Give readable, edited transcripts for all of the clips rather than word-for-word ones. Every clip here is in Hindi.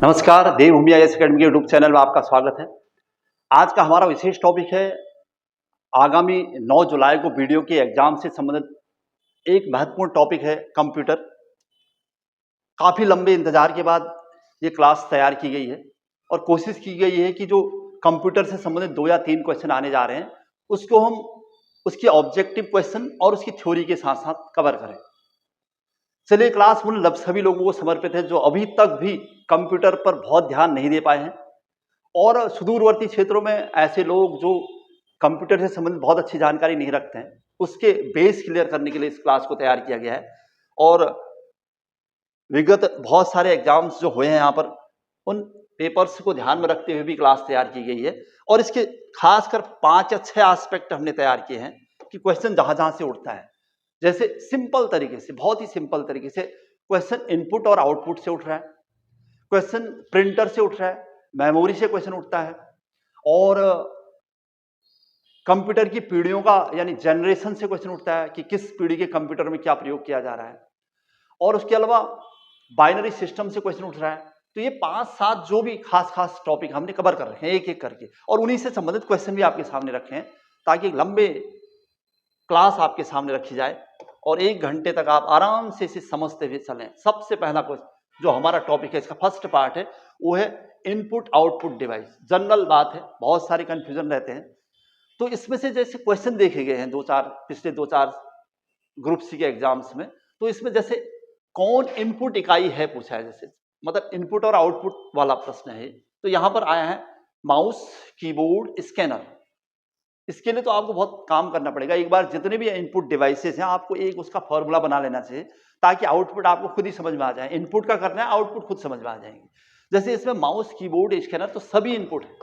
नमस्कार, देवभूमि आईएएस अकेडमी के यूट्यूब चैनल में आपका स्वागत है। आज का हमारा विशेष टॉपिक है आगामी 9 जुलाई को वीडियो के एग्जाम से संबंधित एक महत्वपूर्ण टॉपिक है कंप्यूटर। काफ़ी लंबे इंतजार के बाद ये क्लास तैयार की गई है और कोशिश की गई है कि जो कंप्यूटर से संबंधित 2 या 3 क्वेश्चन आने जा रहे हैं उसको हम उसके ऑब्जेक्टिव क्वेश्चन और उसकी थ्योरी के साथ साथ कवर करें। चलिए, क्लास उन सभी लोगों को समर्पित है जो अभी तक भी कंप्यूटर पर बहुत ध्यान नहीं दे पाए हैं और सुदूरवर्ती क्षेत्रों में ऐसे लोग जो कंप्यूटर से संबंधित बहुत अच्छी जानकारी नहीं रखते हैं, उसके बेस क्लियर करने के लिए इस क्लास को तैयार किया गया है। और विगत बहुत सारे एग्जाम्स जो हुए हैं यहाँ पर, उन पेपर्स को ध्यान में रखते हुए भी क्लास तैयार की गई है और इसके खासकर 5 या 6 एस्पेक्ट हमने तैयार किए हैं कि क्वेश्चन जहां जहां से उठता है। जैसे सिंपल तरीके से, बहुत ही सिंपल तरीके से क्वेश्चन इनपुट और आउटपुट से उठ रहा है, क्वेश्चन प्रिंटर से उठ रहा है, मेमोरी से क्वेश्चन उठता है और कंप्यूटर की पीढ़ियों का यानी जनरेशन से क्वेश्चन उठता है कि किस पीढ़ी के कंप्यूटर में क्या प्रयोग किया जा रहा है, और उसके अलावा बाइनरी सिस्टम से क्वेश्चन उठ रहा है। तो ये 5-7 जो भी खास टॉपिक हमने कवर कर रखे हैं एक एक करके, और उन्हीं से संबंधित क्वेश्चन भी आपके सामने रखे हैं ताकि लंबे क्लास आपके सामने रखी जाए और 1 घंटे तक आप आराम से इसे समझते हुए चलें। सबसे पहला क्वेश्चन जो हमारा टॉपिक है, इसका फर्स्ट पार्ट है, वो है इनपुट आउटपुट डिवाइस। जनरल बात है, बहुत सारे कंफ्यूजन रहते हैं। तो इसमें से जैसे क्वेश्चन देखे गए हैं पिछले 2-4 ग्रुप सी के एग्जाम्स में, तो इसमें जैसे कौन इनपुट इकाई है पूछा है, जैसे मतलब इनपुट और आउटपुट वाला प्रश्न है। तो यहां पर आया है माउस, कीबोर्ड, स्कैनर। इसके लिए तो आपको बहुत काम करना पड़ेगा। एक बार जितने भी इनपुट डिवाइसेस हैं, आपको एक उसका फॉर्मूला बना लेना चाहिए ताकि आउटपुट आपको खुद ही समझ में आ जाए। इनपुट का करना है, आउटपुट खुद समझ में आ जाएंगे। जैसे इसमें माउस, कीबोर्ड, स्कैनर, तो सभी इनपुट है।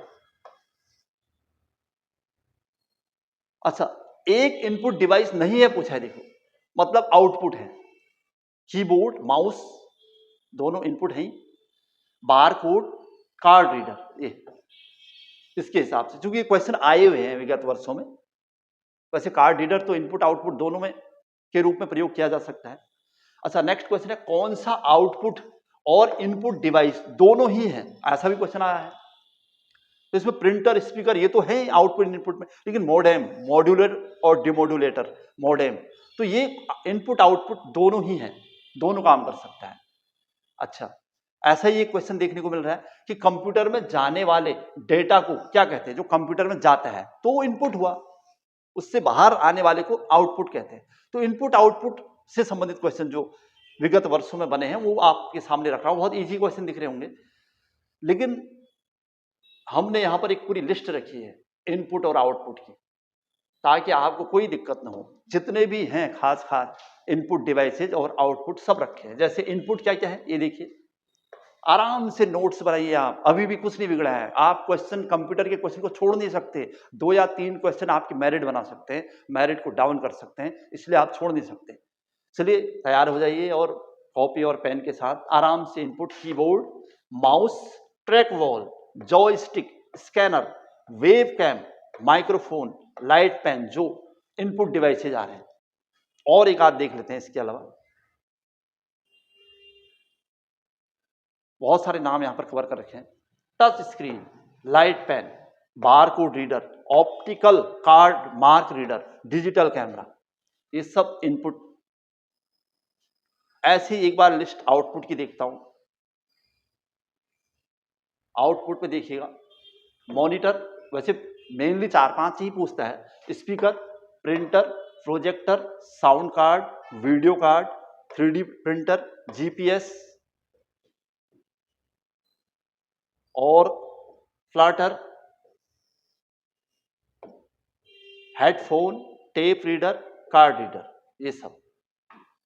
अच्छा, एक इनपुट डिवाइस नहीं है पूछा है, देखो मतलब आउटपुट है। कीबोर्ड, माउस दोनों इनपुट हैं, बारकोड, कार्ड रीडर, ये इसके हिसाब से, क्योंकि क्वेश्चन आए हुए हैं विगत वर्षों में। वैसे कार्ड रीडर तो इनपुट आउटपुट दोनों में के रूप में प्रयोग किया जा सकता है। अच्छा, नेक्स्ट क्वेश्चन है कौन सा आउटपुट और इनपुट डिवाइस दोनों ही है, ऐसा भी क्वेश्चन आया है। तो इसमें प्रिंटर, स्पीकर ये तो है आउटपुट इनपुट में, लेकिन मोडेम, मॉड्यूलर और डिमोड्यूलेटर, मोडेम, तो ये इनपुट आउटपुट दोनों ही हैं, दोनों काम कर सकता है। अच्छा, ऐसा ही एक क्वेश्चन देखने को मिल रहा है कि कंप्यूटर में जाने वाले डेटा को क्या कहते हैं? जो कंप्यूटर में जाता है तो वो इनपुट हुआ, उससे बाहर आने वाले को आउटपुट कहते हैं। तो इनपुट आउटपुट से संबंधित क्वेश्चन जो विगत वर्षों में बने हैं वो आपके सामने रख रहा हूं। बहुत इजी क्वेश्चन दिख रहे होंगे, लेकिन हमने यहां पर एक पूरी लिस्ट रखी है इनपुट और आउटपुट की, ताकि आपको कोई दिक्कत ना हो। जितने भी हैं खास इनपुट डिवाइसेज और आउटपुट सब रखे हैं। जैसे इनपुट क्या क्या है ये देखिए, आराम से नोट्स बनाइए आप, अभी भी कुछ नहीं बिगड़ा है। आप क्वेश्चन, कंप्यूटर के क्वेश्चन को छोड़ नहीं सकते। 2 या 3 क्वेश्चन आपकी मेरिट बना सकते हैं, मेरिट को डाउन कर सकते हैं, इसलिए आप छोड़ नहीं सकते। चलिए तैयार हो जाइए और कॉपी और पेन के साथ आराम से input, keyboard, mouse, track ball, joystick, scanner, web cam, microphone, light pen, जो इनपुट डिवाइसेज आ रहे हैं। और एक आध देख लेते हैं इसके अलावा, बहुत सारे नाम यहां पर कवर कर रखे हैं। Touch screen, light pen, barcode reader, optical card mark reader, digital camera, ये सब इनपुट। ऐसे ही एक बार लिस्ट आउटपुट की देखता हूं। आउटपुट में देखिएगा, मॉनिटर वैसे मेनली 4-5 ही पूछता है। Speaker, printer, projector, sound card, video card, 3D printer, GPS और फ्लैटर, headphone, tape reader, card reader, ये सब।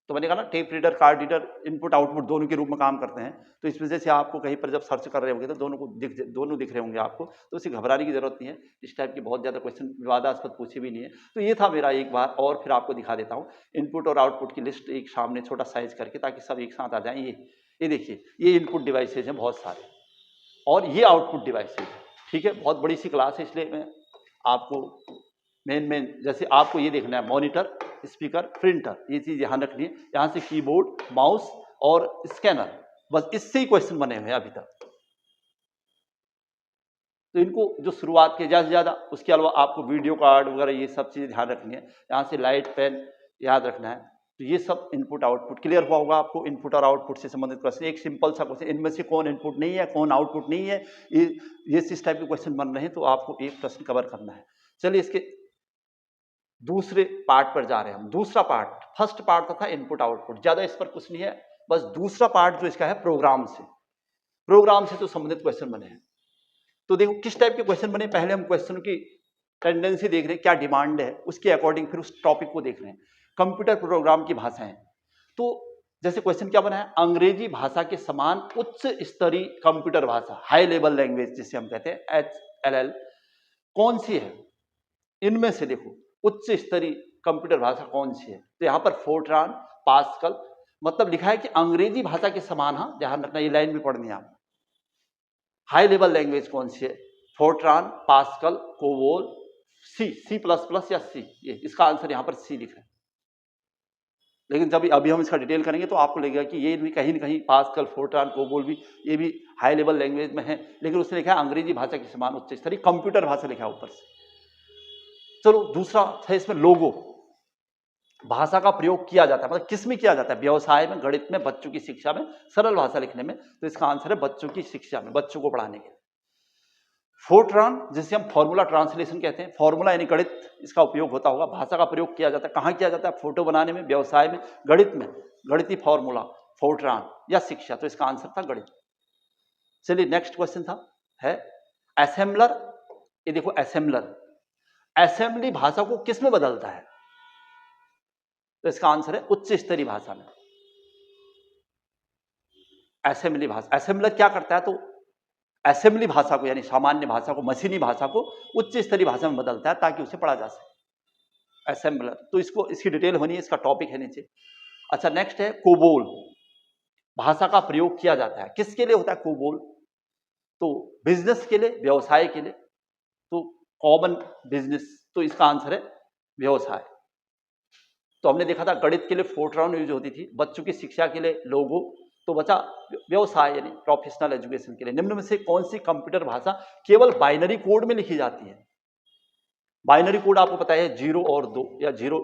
तो मैंने कहा ना, tape reader, card reader input output दोनों के रूप में काम करते हैं। तो इस वजह से आपको कहीं पर जब सर्च कर रहे होंगे तो दोनों दिख रहे होंगे आपको, तो उसे घबराने की जरूरत नहीं है। इस टाइप के बहुत ज्यादा क्वेश्चन विवादास्पद पूछे भी नहीं है। तो ये था मेरा एक बार, और फिर आपको दिखा देता हूँ इनपुट और आउटपुट की लिस्ट एक सामने छोटा साइज करके, ताकि सब एक साथ आ जाए। ये देखिए, ये इनपुट डिवाइसेज हैं बहुत सारे और ये आउटपुट डिवाइसेज है। ठीक है, बहुत बड़ी सी क्लास है, इसलिए मैं आपको मेन जैसे आपको ये देखना है, मॉनिटर, स्पीकर, प्रिंटर, ये चीज यहां रखनी है। यहां से कीबोर्ड, माउस और स्कैनर, बस इससे ही क्वेश्चन बने हुए हैं अभी तक। तो इनको जो शुरुआत के ज़्यादा से ज़्यादा, उसके अलावा आपको वीडियो कार्ड वगैरह ये सब चीज़ें ध्यान रखनी है। यहाँ से लाइट पेन याद रखना है। तो ये सब इनपुट आउटपुट क्लियर हुआ होगा आपको। इनपुट और आउटपुट से संबंधित क्वेश्चन, एक सिंपल सा क्वेश्चन, इनमें से कौन इनपुट नहीं है, कौन आउटपुट नहीं है, ये इस टाइप के क्वेश्चन बन रहे हैं, तो आपको एक प्रश्न कवर करना है। चलिए इसके दूसरे पार्ट पर जा रहे हैं हम। दूसरा पार्ट, फर्स्ट पार्ट तो था इनपुट आउटपुट, ज्यादा इस पर कुछ नहीं है। बस दूसरा पार्ट जो इसका है प्रोग्राम से तो संबंधित क्वेश्चन बने हैं। तो देखो किस टाइप के क्वेश्चन बने। पहले हम क्वेश्चन की टेंडेंसी देख रहे हैं, क्या डिमांड है, उसके अकॉर्डिंग फिर उस टॉपिक को देख रहे हैं। कंप्यूटर प्रोग्राम की भाषाएं, तो जैसे क्वेश्चन क्या बना है, अंग्रेजी भाषा के समान उच्च स्तरीय कंप्यूटर भाषा, हाई लेवल लैंग्वेज जिसे हम कहते हैं HLL, कौन सी है इनमें से। देखो उच्च स्तरीय कंप्यूटर भाषा कौन सी है, तो यहाँ पर फोर्ट्रान, पास्कल, मतलब लिखा है कि अंग्रेजी भाषा के समान। हाँ ध्यान रखना, ये लाइन भी पढ़नी है आपको। हाई लेवल लैंग्वेज कौन सी है, फोर्ट्रान, पास्कल, कोबोल, C++ या C, ये इसका आंसर यहाँ पर C लिख रहे हैं। लेकिन जब अभी हम इसका डिटेल करेंगे तो आपको लगेगा कि ये भी कहीं ना कहीं पास्कल, फोर्ट्रान, कोबोल भी, ये भी हाई लेवल लैंग्वेज में है, लेकिन उसने लिखा है अंग्रेजी भाषा के समान उच्च स्तरीय कंप्यूटर भाषा लिखा है ऊपर से। चलो दूसरा है इसमें लोगो, भाषा का प्रयोग किया जाता है, मतलब किस में किया जाता है, व्यवसाय में, गणित में, बच्चों की शिक्षा में, सरल भाषा लिखने में, तो इसका आंसर है बच्चों की शिक्षा में, बच्चों को पढ़ाने के लिए। फोर्ट्रान जिसे हम फॉर्मूला ट्रांसलेशन कहते हैं, फॉर्मूला यानी गणित, इसका उपयोग होता होगा। भाषा का प्रयोग किया जाता है, कहाँ किया जाता है, फोटो बनाने में, व्यवसाय में, गणित में, गणितीय फॉर्मूला, फोर्ट्रान या शिक्षा, तो इसका आंसर था गणित। चलिए नेक्स्ट क्वेश्चन था है असेंबलर। ये देखो असेंबलर, असेंबली भाषा को किस में बदलता है, तो इसका आंसर है उच्च स्तरीय भाषा में। असेंबली भाषा, असेंबलर क्या करता है, तो असेंबली भाषा को यानी सामान्य भाषा को, मशीनी भाषा को उच्च स्तरीय भाषा में बदलता है ताकि उसे पढ़ा जा सके। असेंबलर, तो इसको, इसकी डिटेल होनी है, इसका टॉपिक है नीचे। अच्छा नेक्स्ट है कोबोल, भाषा का प्रयोग किया जाता है, किसके लिए होता है कोबोल, तो बिजनेस के लिए, व्यवसाय के लिए, तो कॉमन बिजनेस, तो इसका आंसर है व्यवसाय। तो हमने देखा था गणित के लिए फोर्ट्रान यूज होती थी, बच्चों की शिक्षा के लिए लोगो, तो बचा व्यवसाय यानी प्रोफेशनल एजुकेशन के लिए। निम्न में से कौन सी कंप्यूटर भाषा केवल बाइनरी कोड में लिखी जाती है। बाइनरी कोड आपको पता है 0 और 2 या 0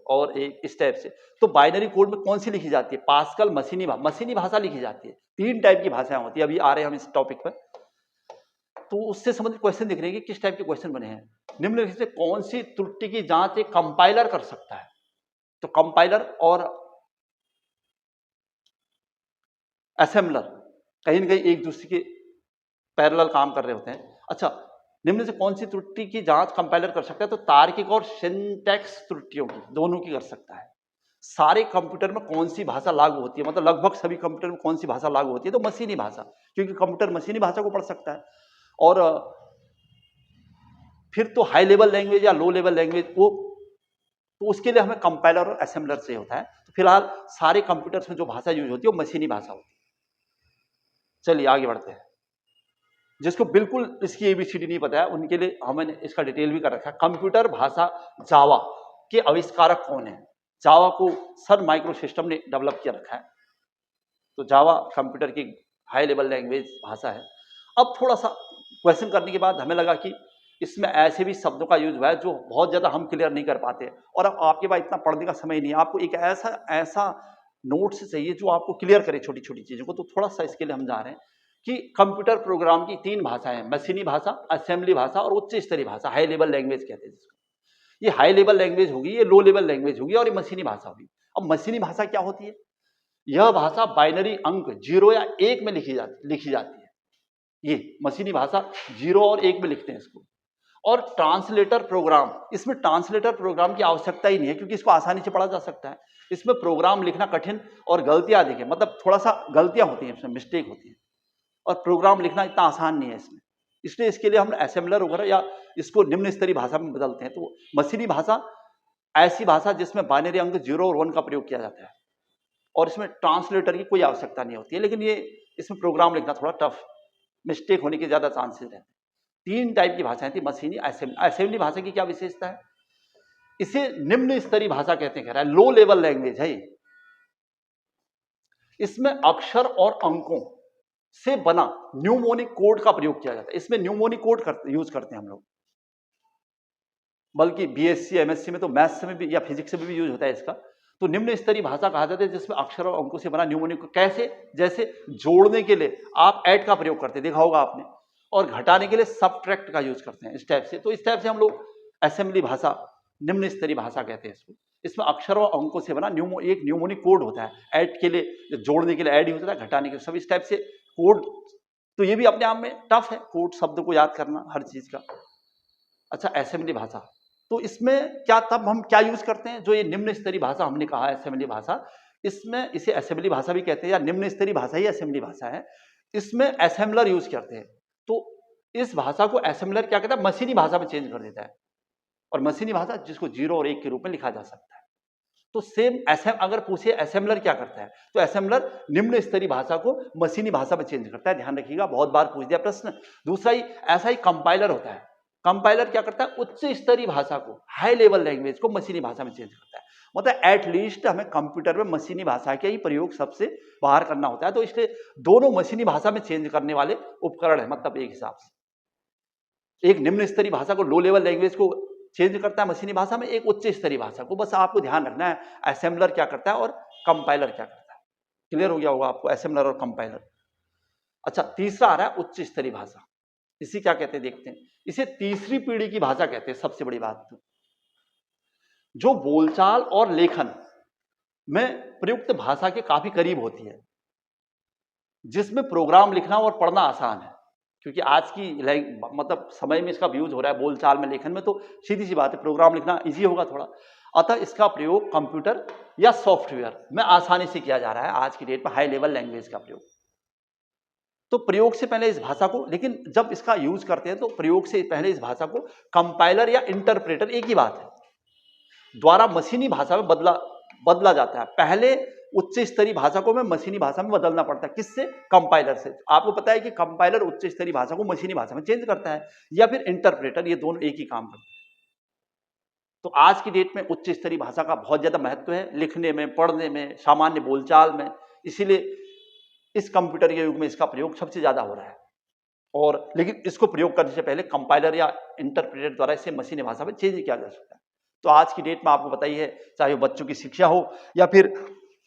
और 1 इस टाइप से। तो बाइनरी कोड में कौन सी लिखी जाती है, पास्कल, मशीनी भाषा लिखी जाती है। 3 टाइप की भाषाएं होती है, अभी आ रहे हैं हम इस टॉपिक पर। तो उससे संबंधित क्वेश्चन दिख रहे हैं कि किस टाइप के क्वेश्चन बने हैं। निम्नलिखित से कौन सी त्रुटि की जांच एक कंपाइलर कर सकता है, तो कंपाइलर और असेंबलर कहीं ना कहीं एक दूसरे के पैरेलल काम कर रहे होते हैं। अच्छा, निम्न से कौन सी त्रुटि की जांच कंपाइलर कर सकता है, तो तार्किक और सिंटैक्स त्रुटियों की, दोनों की कर सकता है। सारे कंप्यूटर में कौन सी भाषा लागू होती है, मतलब लगभग सभी कंप्यूटर में कौन सी भाषा लागू होती है, तो मशीनी भाषा, क्योंकि कंप्यूटर मशीनी भाषा को पढ़ सकता है। और फिर तो हाई लेवल लैंग्वेज या लो लेवल लैंग्वेज, वो तो उसके लिए हमें कंपाइलर और असेंबलर से होता है। तो फिलहाल सारे कंप्यूटर्स में जो भाषा यूज होती है वो मशीनी भाषा होती है। चलिए आगे बढ़ते हैं। जिसको बिल्कुल इसकी ABCD नहीं पता है उनके लिए हमने इसका डिटेल भी कर रखा है। कंप्यूटर भाषा जावा के आविष्कारक कौन है, जावा को सन माइक्रो सिस्टम ने डेवलप किया रखा है। तो जावा कंप्यूटर की हाई लेवल लैंग्वेज भाषा है। अब थोड़ा सा क्वेश्चन करने के बाद हमें लगा कि इसमें ऐसे भी शब्दों का यूज हुआ है जो बहुत ज्यादा हम क्लियर नहीं कर पाते, और अब आपके पास इतना पढ़ने का समय नहीं है, आपको एक ऐसा नोट्स चाहिए जो आपको क्लियर करे छोटी छोटी चीजों को। तो थोड़ा सा इसके लिए हम जा रहे हैं कि कंप्यूटर प्रोग्राम की 3 भाषाएं हैं, मशीनी भाषा, असेंबली भाषा और उच्च स्तरीय भाषा, हाई लेवल लैंग्वेज कहते हैं जिसको। ये हाई लेवल लैंग्वेज होगी, ये लो लेवल लैंग्वेज होगी, और ये मशीनी भाषा होगी। अब मशीनी भाषा क्या होती है, यह भाषा बाइनरी अंक 0 या 1 में लिखी जाती है। ये मशीनी भाषा 0 और 1 में लिखते हैं इसको। और ट्रांसलेटर प्रोग्राम, इसमें ट्रांसलेटर प्रोग्राम की आवश्यकता ही नहीं है क्योंकि इसको आसानी से पढ़ा जा सकता है। इसमें प्रोग्राम लिखना कठिन और गलतियां अधिक है, मतलब थोड़ा सा गलतियां होती हैं, इसमें मिस्टेक होती है, और प्रोग्राम लिखना इतना आसान नहीं है इसमें। इसलिए इसके लिए हम असेंबलर वगैरह या इसको निम्न स्तरीय भाषा में बदलते हैं। तो मशीनी भाषा ऐसी भाषा जिसमें बाइनरी अंक 0 और 1 का प्रयोग किया जाता है, और इसमें ट्रांसलेटर की कोई आवश्यकता नहीं होती है। लेकिन ये इसमें प्रोग्राम लिखना थोड़ा टफ, मिस्टेक होने के ज्यादा चांसेस रहते हैं। 3 टाइप की भाषाएं थी, मशीनी, असेंबली। असेंबली भाषा की क्या विशेषता है, इसे निम्न स्तरीय भाषा कहते हैं, कह रहा है लो लेवल लैंग्वेज है। इसमें अक्षर और अंकों से बना न्यूमोनिक कोड का प्रयोग किया जाता है। इसमें न्यूमोनिक कोड यूज करते हैं हम लोग, बल्कि बीएससी एमएससी में तो मैथ्स में भी या फिजिक्स में भी यूज होता है इसका। तो निम्न स्तरीय भाषा कहा जाता है जिसमें अक्षर और अंकों से बना न्यूमोनिक। कैसे? जैसे जोड़ने के लिए आप ऐड का प्रयोग करते हैं, देखा होगा आपने, और घटाने के लिए सबट्रैक्ट का यूज करते हैं, इस टाइप से। तो इस टाइप से हम लोग असेंबली भाषा, निम्न स्तरीय भाषा कहते हैं इसको। इसमें अक्षर और अंकों से बना एक न्यूमोनिक कोड होता है। ऐड के लिए, जोड़ने के लिए ऐड होता है, घटाने के लिए सब, इस टाइप से कोड। तो ये भी अपने आप में टफ है, कोड शब्द को याद करना हर चीज का। अच्छा, असेंबली भाषा, तो इसमें क्या, तब हम क्या यूज करते हैं? जो ये निम्न स्तरीय भाषा हमने कहा है असेंबली भाषा, इसमें इसे असेंबली भाषा भी कहते हैं, या निम्न स्तरीय भाषा ही असेंबली भाषा है। इसमें असेंबलर यूज करते हैं। तो इस भाषा को असेंबलर क्या कहता है? मशीनी भाषा में चेंज कर देता है। और मशीनी भाषा जिसको 0 और 1 के रूप में लिखा जा सकता है। तो सेम अगर पूछे असेंबलर क्या करता है, तो असेंबलर निम्न स्तरीय भाषा को मशीनी भाषा में चेंज करता है। ध्यान रखिएगा, बहुत बार पूछ दिया प्रश्न। दूसरा ही ऐसा ही कंपाइलर होता है। कंपाइलर क्या करता है? उच्च स्तरीय भाषा को, हाई लेवल लैंग्वेज को मशीनी भाषा में चेंज करता है। मतलब एटलीस्ट हमें कंप्यूटर में मशीनी भाषा के ही प्रयोग सबसे बाहर करना होता है। तो इसलिए दोनों मशीनी भाषा में चेंज करने वाले उपकरण है, मतलब एक हिसाब से। एक निम्न स्तरीय भाषा को, लो लेवल लैंग्वेज को चेंज करता है मशीनी भाषा में, एक उच्च स्तरीय भाषा को। बस आपको ध्यान रखना है असेंबलर क्या करता है और कंपाइलर क्या करता है। क्लियर हो गया होगा आपको असेंबलर और कंपाइलर। अच्छा, तीसरा आ रहा है उच्च स्तरीय भाषा। इसी क्या कहते हैं देखते हैं। इसे तीसरी पीढ़ी की भाषा कहते हैं। सबसे बड़ी बात तो, जो बोलचाल और लेखन में प्रयुक्त भाषा के काफी करीब होती है, जिसमें प्रोग्राम लिखना और पढ़ना आसान है। क्योंकि आज की मतलब समय में इसका यूज हो रहा है बोलचाल में, लेखन में, तो सीधी सी बात है प्रोग्राम लिखना इजी होगा थोड़ा। अतः इसका प्रयोग कंप्यूटर या सॉफ्टवेयर में आसानी से किया जा रहा है आज की डेट में, हाई लेवल लैंग्वेज का प्रयोग। तो प्रयोग से पहले इस भाषा को, लेकिन जब इसका यूज करते हैं तो प्रयोग से पहले इस भाषा को कंपाइलर या इंटरप्रेटर, एक ही बात है, द्वारा मशीनी भाषा में बदला जाता है। पहले उच्च स्तरीय भाषा को में मशीनी भाषा में बदलना पड़ता है। किससे? कंपाइलर से। आपको पता है कि कंपाइलर उच्च स्तरीय भाषा को मशीनी भाषा में चेंज करता है, या फिर इंटरप्रेटर, ये दोनों एक ही काम करते हैं। तो आज की डेट में उच्च स्तरीय भाषा का बहुत ज्यादा महत्व है, लिखने में, पढ़ने में, सामान्य बोलचाल में। इसीलिए इस कंप्यूटर के युग में इसका प्रयोग सबसे ज्यादा हो रहा है। और लेकिन इसको प्रयोग करने से पहले कंपाइलर या इंटरप्रेटर द्वारा इसे मशीनी भाषा में चेंज किया जा सकता है। तो आज की डेट में आपको पता ही है, चाहे वो बच्चों की शिक्षा हो या फिर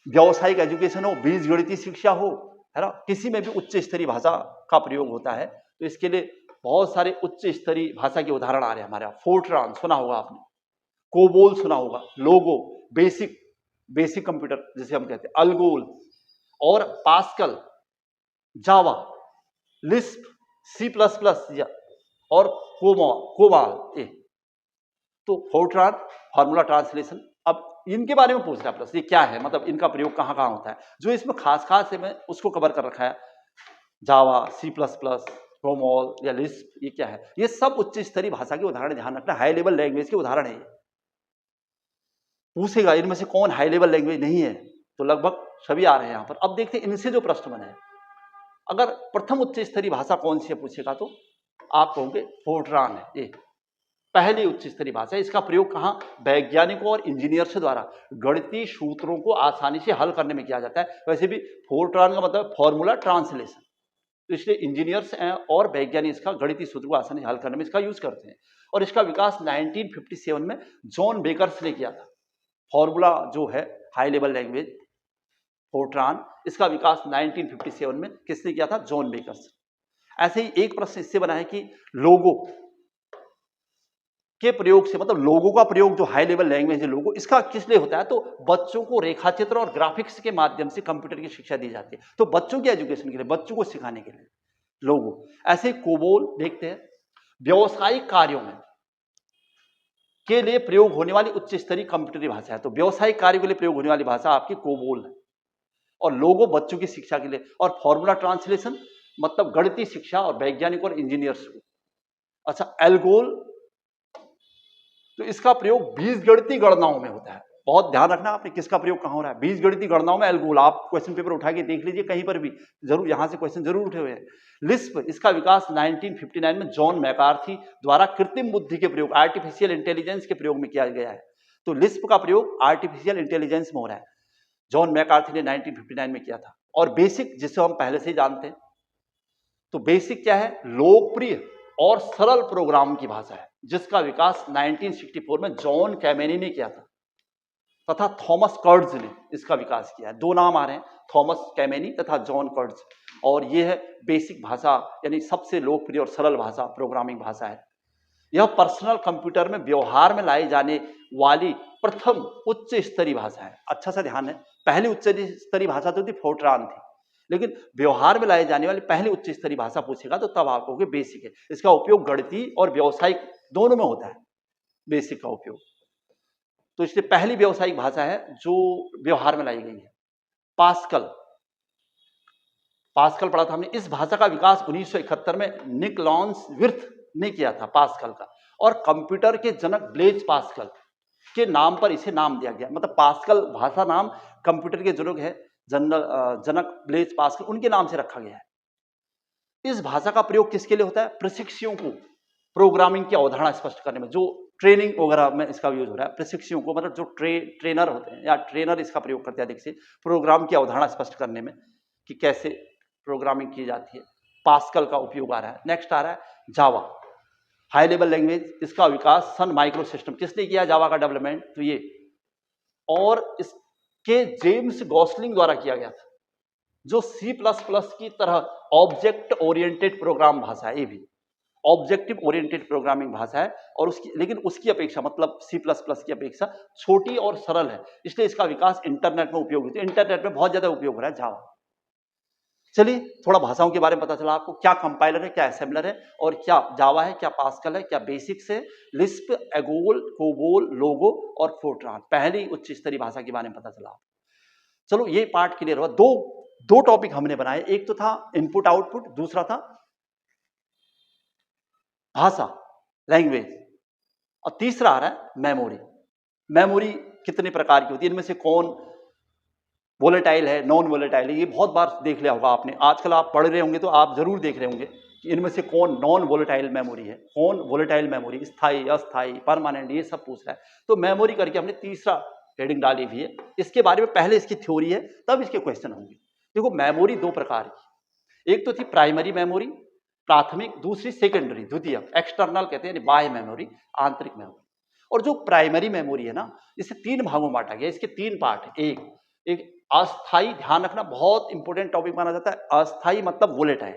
व्यावसायिक एजुकेशन हो, बीजगणितीय शिक्षा हो, है ना, किसी में भी उच्च स्तरीय भाषा का प्रयोग होता है। तो इसके लिए बहुत सारे उच्च स्तरीय भाषा के उदाहरण आ रहे हैं हमारे यहाँ। फोर्ट्रान सुना होगा आपने, कोबोल सुना होगा, लोगो, बेसिक कंप्यूटर जिसे हम कहते हैं, अल्गोल, और पास्कल, जावा, लिस्प, C++, और कोबाल। तो फोर्ट्रान, फार्मूला ट्रांसलेशन। अब इनके बारे में पूछ रहा है प्रश्न, ये क्या है, मतलब इनका प्रयोग कहाँ कहाँ होता है। जो इसमें खास है, मैं उसको कवर कर रखा है। जावा, C++, कोमोल या लिस्प, ये क्या है? ये सब उच्च स्तरीय भाषा के उदाहरण, ध्यान रखना, हाई लेवल लैंग्वेज के उदाहरण है। पूछेगा इनमें से कौन हाई लेवल लैंग्वेज नहीं है, तो लगभग सभी आ रहे हैं यहाँ पर। अब देखते हैं इनसे जो प्रश्न बने। अगर प्रथम उच्च स्तरीय भाषा कौन सी है पूछेगा, तो आप कहोगे फोर्ट्रान है। ये पहली उच्च स्तरीय भाषा है। इसका प्रयोग कहाँ? वैज्ञानिकों और इंजीनियर्स द्वारा गणितीय सूत्रों को आसानी से हल करने में किया जाता है। वैसे भी फोर्ट्रान का मतलब फॉर्मूला ट्रांसलेशन, तो इसलिए इंजीनियर्स और वैज्ञानिक इसका गणितीय सूत्र को आसानी से हल करने में इसका यूज करते हैं। और इसका विकास 1957 में जॉन बेकर्स ने किया था। फॉर्मूला जो है हाई लेवल लैंग्वेज फोर्ट्रान, इसका विकास 1957 में किसने किया था? John Backus. ऐसे ही एक प्रश्न इससे बना है कि लोगो के प्रयोग से, मतलब लोगों का प्रयोग जो हाई लेवल लैंग्वेज है लोगो, इसका किस लिए होता है? तो बच्चों को रेखाचित्र और ग्राफिक्स के माध्यम से कंप्यूटर की शिक्षा दी जाती है। तो बच्चों की एजुकेशन के लिए, बच्चों को सिखाने के लिए लोगो। ऐसे कोबोल देखते हैं, व्यावसायिक कार्यों में के लिए प्रयोग होने वाली उच्च स्तरीय कंप्यूटरी भाषा है। तो व्यावसायिक कार्य के लिए प्रयोग होने वाली भाषा आपकी कोबोल है। और लोगो बच्चों की शिक्षा के लिए, और फॉर्मूला ट्रांसलेशन मतलब गणितीय शिक्षा और वैज्ञानिक और इंजीनियर्स को। अच्छा, एल्गोल, तो इसका प्रयोग बीजगणितीय गणनाओं में होता है। बहुत ध्यान रखना आपने किसका प्रयोग कहां हो रहा है, बीजगणितीय गणनाओं में एल्गोल। आप क्वेश्चन पेपर उठा के देख लीजिए कहीं पर भी, जरूर यहां से क्वेश्चन जरूर उठे हुए हैं। लिस्प, इसका विकास 1959 में जॉन मैकार्थी द्वारा कृत्रिम बुद्धि के प्रयोग, आर्टिफिशियल इंटेलिजेंस के प्रयोग में किया गया है। तो लिस्प का प्रयोग आर्टिफिशियल इंटेलिजेंस में हो रहा है, जॉन मैकार्थी ने 1959 में किया था। और बेसिक, जिसे हम पहले से ही जानते हैं, तो बेसिक क्या है? लोकप्रिय और सरल प्रोग्राम की भाषा है, जिसका विकास 1964 में जॉन कैमेनी ने किया था तथा थॉमस कर्ट्ज ने इसका विकास किया है। दो नाम आ रहे हैं, थॉमस कैमेनी तथा जॉन कर्ट्ज, और ये है बेसिक भाषा, यानी सबसे लोकप्रिय और सरल भाषा, प्रोग्रामिंग भाषा है। यह पर्सनल कंप्यूटर में व्यवहार में लाई जाने वाली प्रथम उच्च स्तरीय भाषा है। अच्छा सा ध्यान है, पहली उच्च स्तरीय भाषा तो थी फोर्ट्रान थी, लेकिन व्यवहार में लाई जाने वाली पहली उच्च स्तरीय भाषा पूछेगा तो तब आप कहोगे बेसिक है। इसका उपयोग गणितीय और व्यावसायिक दोनों में होता है, बेसिक का उपयोग। तो इसलिए पहली व्यावसायिक भाषा है जो व्यवहार में लाई गई है। पास्कल पढ़ा था हमने। इस भाषा का विकास 1971 में निकलॉन्स विर्थ ने किया था, पास्कल का, और कंप्यूटर के जनक ब्लेज पास्कल के नाम पर इसे नाम दिया गया। मतलब पास्कल भाषा नाम कंप्यूटर के जनक है, जनक ब्लेज पास्कल, उनके नाम से रखा गया है। इस भाषा का प्रयोग किसके लिए होता है? प्रशिक्षुओं को प्रोग्रामिंग की अवधारणा स्पष्ट करने में, जो ट्रेनिंग वगैरह में इसका यूज हो रहा है। प्रशिक्षुओं को मतलब जो ट्रेनर होते हैं या ट्रेनर इसका प्रयोग करते हैं अधिक से, प्रोग्राम की अवधारणा स्पष्ट करने में कि कैसे प्रोग्रामिंग की जाती है। पास्कल का उपयोग आ रहा है। नेक्स्ट आ रहा है जावा, हाई लेवल लैंग्वेज। इसका विकास सन माइक्रो सिस्टम, किसने किया जावा का डेवलपमेंट? तो ये, और इसके जेम्स गॉसलिंग द्वारा किया गया था, जो C++ की तरह ऑब्जेक्ट ओरिएंटेड प्रोग्राम भाषा है। ये भी ऑब्जेक्टिव ओरिएंटेड प्रोग्रामिंग भाषा है, और लेकिन उसकी अपेक्षा, मतलब C++ की अपेक्षा छोटी और सरल है, इसलिए इसका विकास इंटरनेट में उपयोग होता है। इंटरनेट में बहुत ज्यादा उपयोग हो रहा है जावा। चलिए थोड़ा भाषाओं के बारे में पता चला आपको, क्या कंपाइलर है, क्या असेंबलर है, और क्या जावा है, क्या पास्कल है, क्या बेसिक्स है, लिस्प, एगोल, कोबोल, लोगो और फोर्ट्रान। पहली उच्च स्तरीय भाषा के बारे में पता चला। चलो ये पार्ट क्लियर हुआ। दो टॉपिक हमने बनाए, एक तो था इनपुट आउटपुट, दूसरा था भाषा, लैंग्वेज, और तीसरा आ रहा है मेमोरी। मेमोरी कितने प्रकार की होती है, इनमें से कौन वोलेटाइल है, नॉन वोलेटाइल है? ये बहुत बार देख लिया होगा आपने, आजकल आप पढ़ रहे होंगे तो आप जरूर देख रहे होंगे कि इनमें से कौन नॉन वोलेटाइल मेमोरी है, कौन वोलेटाइल मेमोरी, स्थायी, अस्थायी, परमानेंट, ये सब पूछ रहा है। तो मेमोरी करके हमने तीसरा हेडिंग डाली हुई है। इसके बारे में पहले इसकी थ्योरी है, तब इसके क्वेश्चन होंगे। देखो मेमोरी दो प्रकार की, एक तो थी प्राइमरी मेमोरी, प्राथमिक, दूसरी सेकेंडरी, द्वितीयक, एक्सटर्नल कहते हैं, बाह्य मेमोरी, आंतरिक मेमोरी। और जो प्राइमरी मेमोरी है ना, इसे तीन भागों में बांटा गया। इसके तीन पार्ट है। एक अस्थाई, ध्यान रखना, बहुत इंपॉर्टेंट टॉपिक माना जाता है। अस्थाई मतलब वोलेटाइल,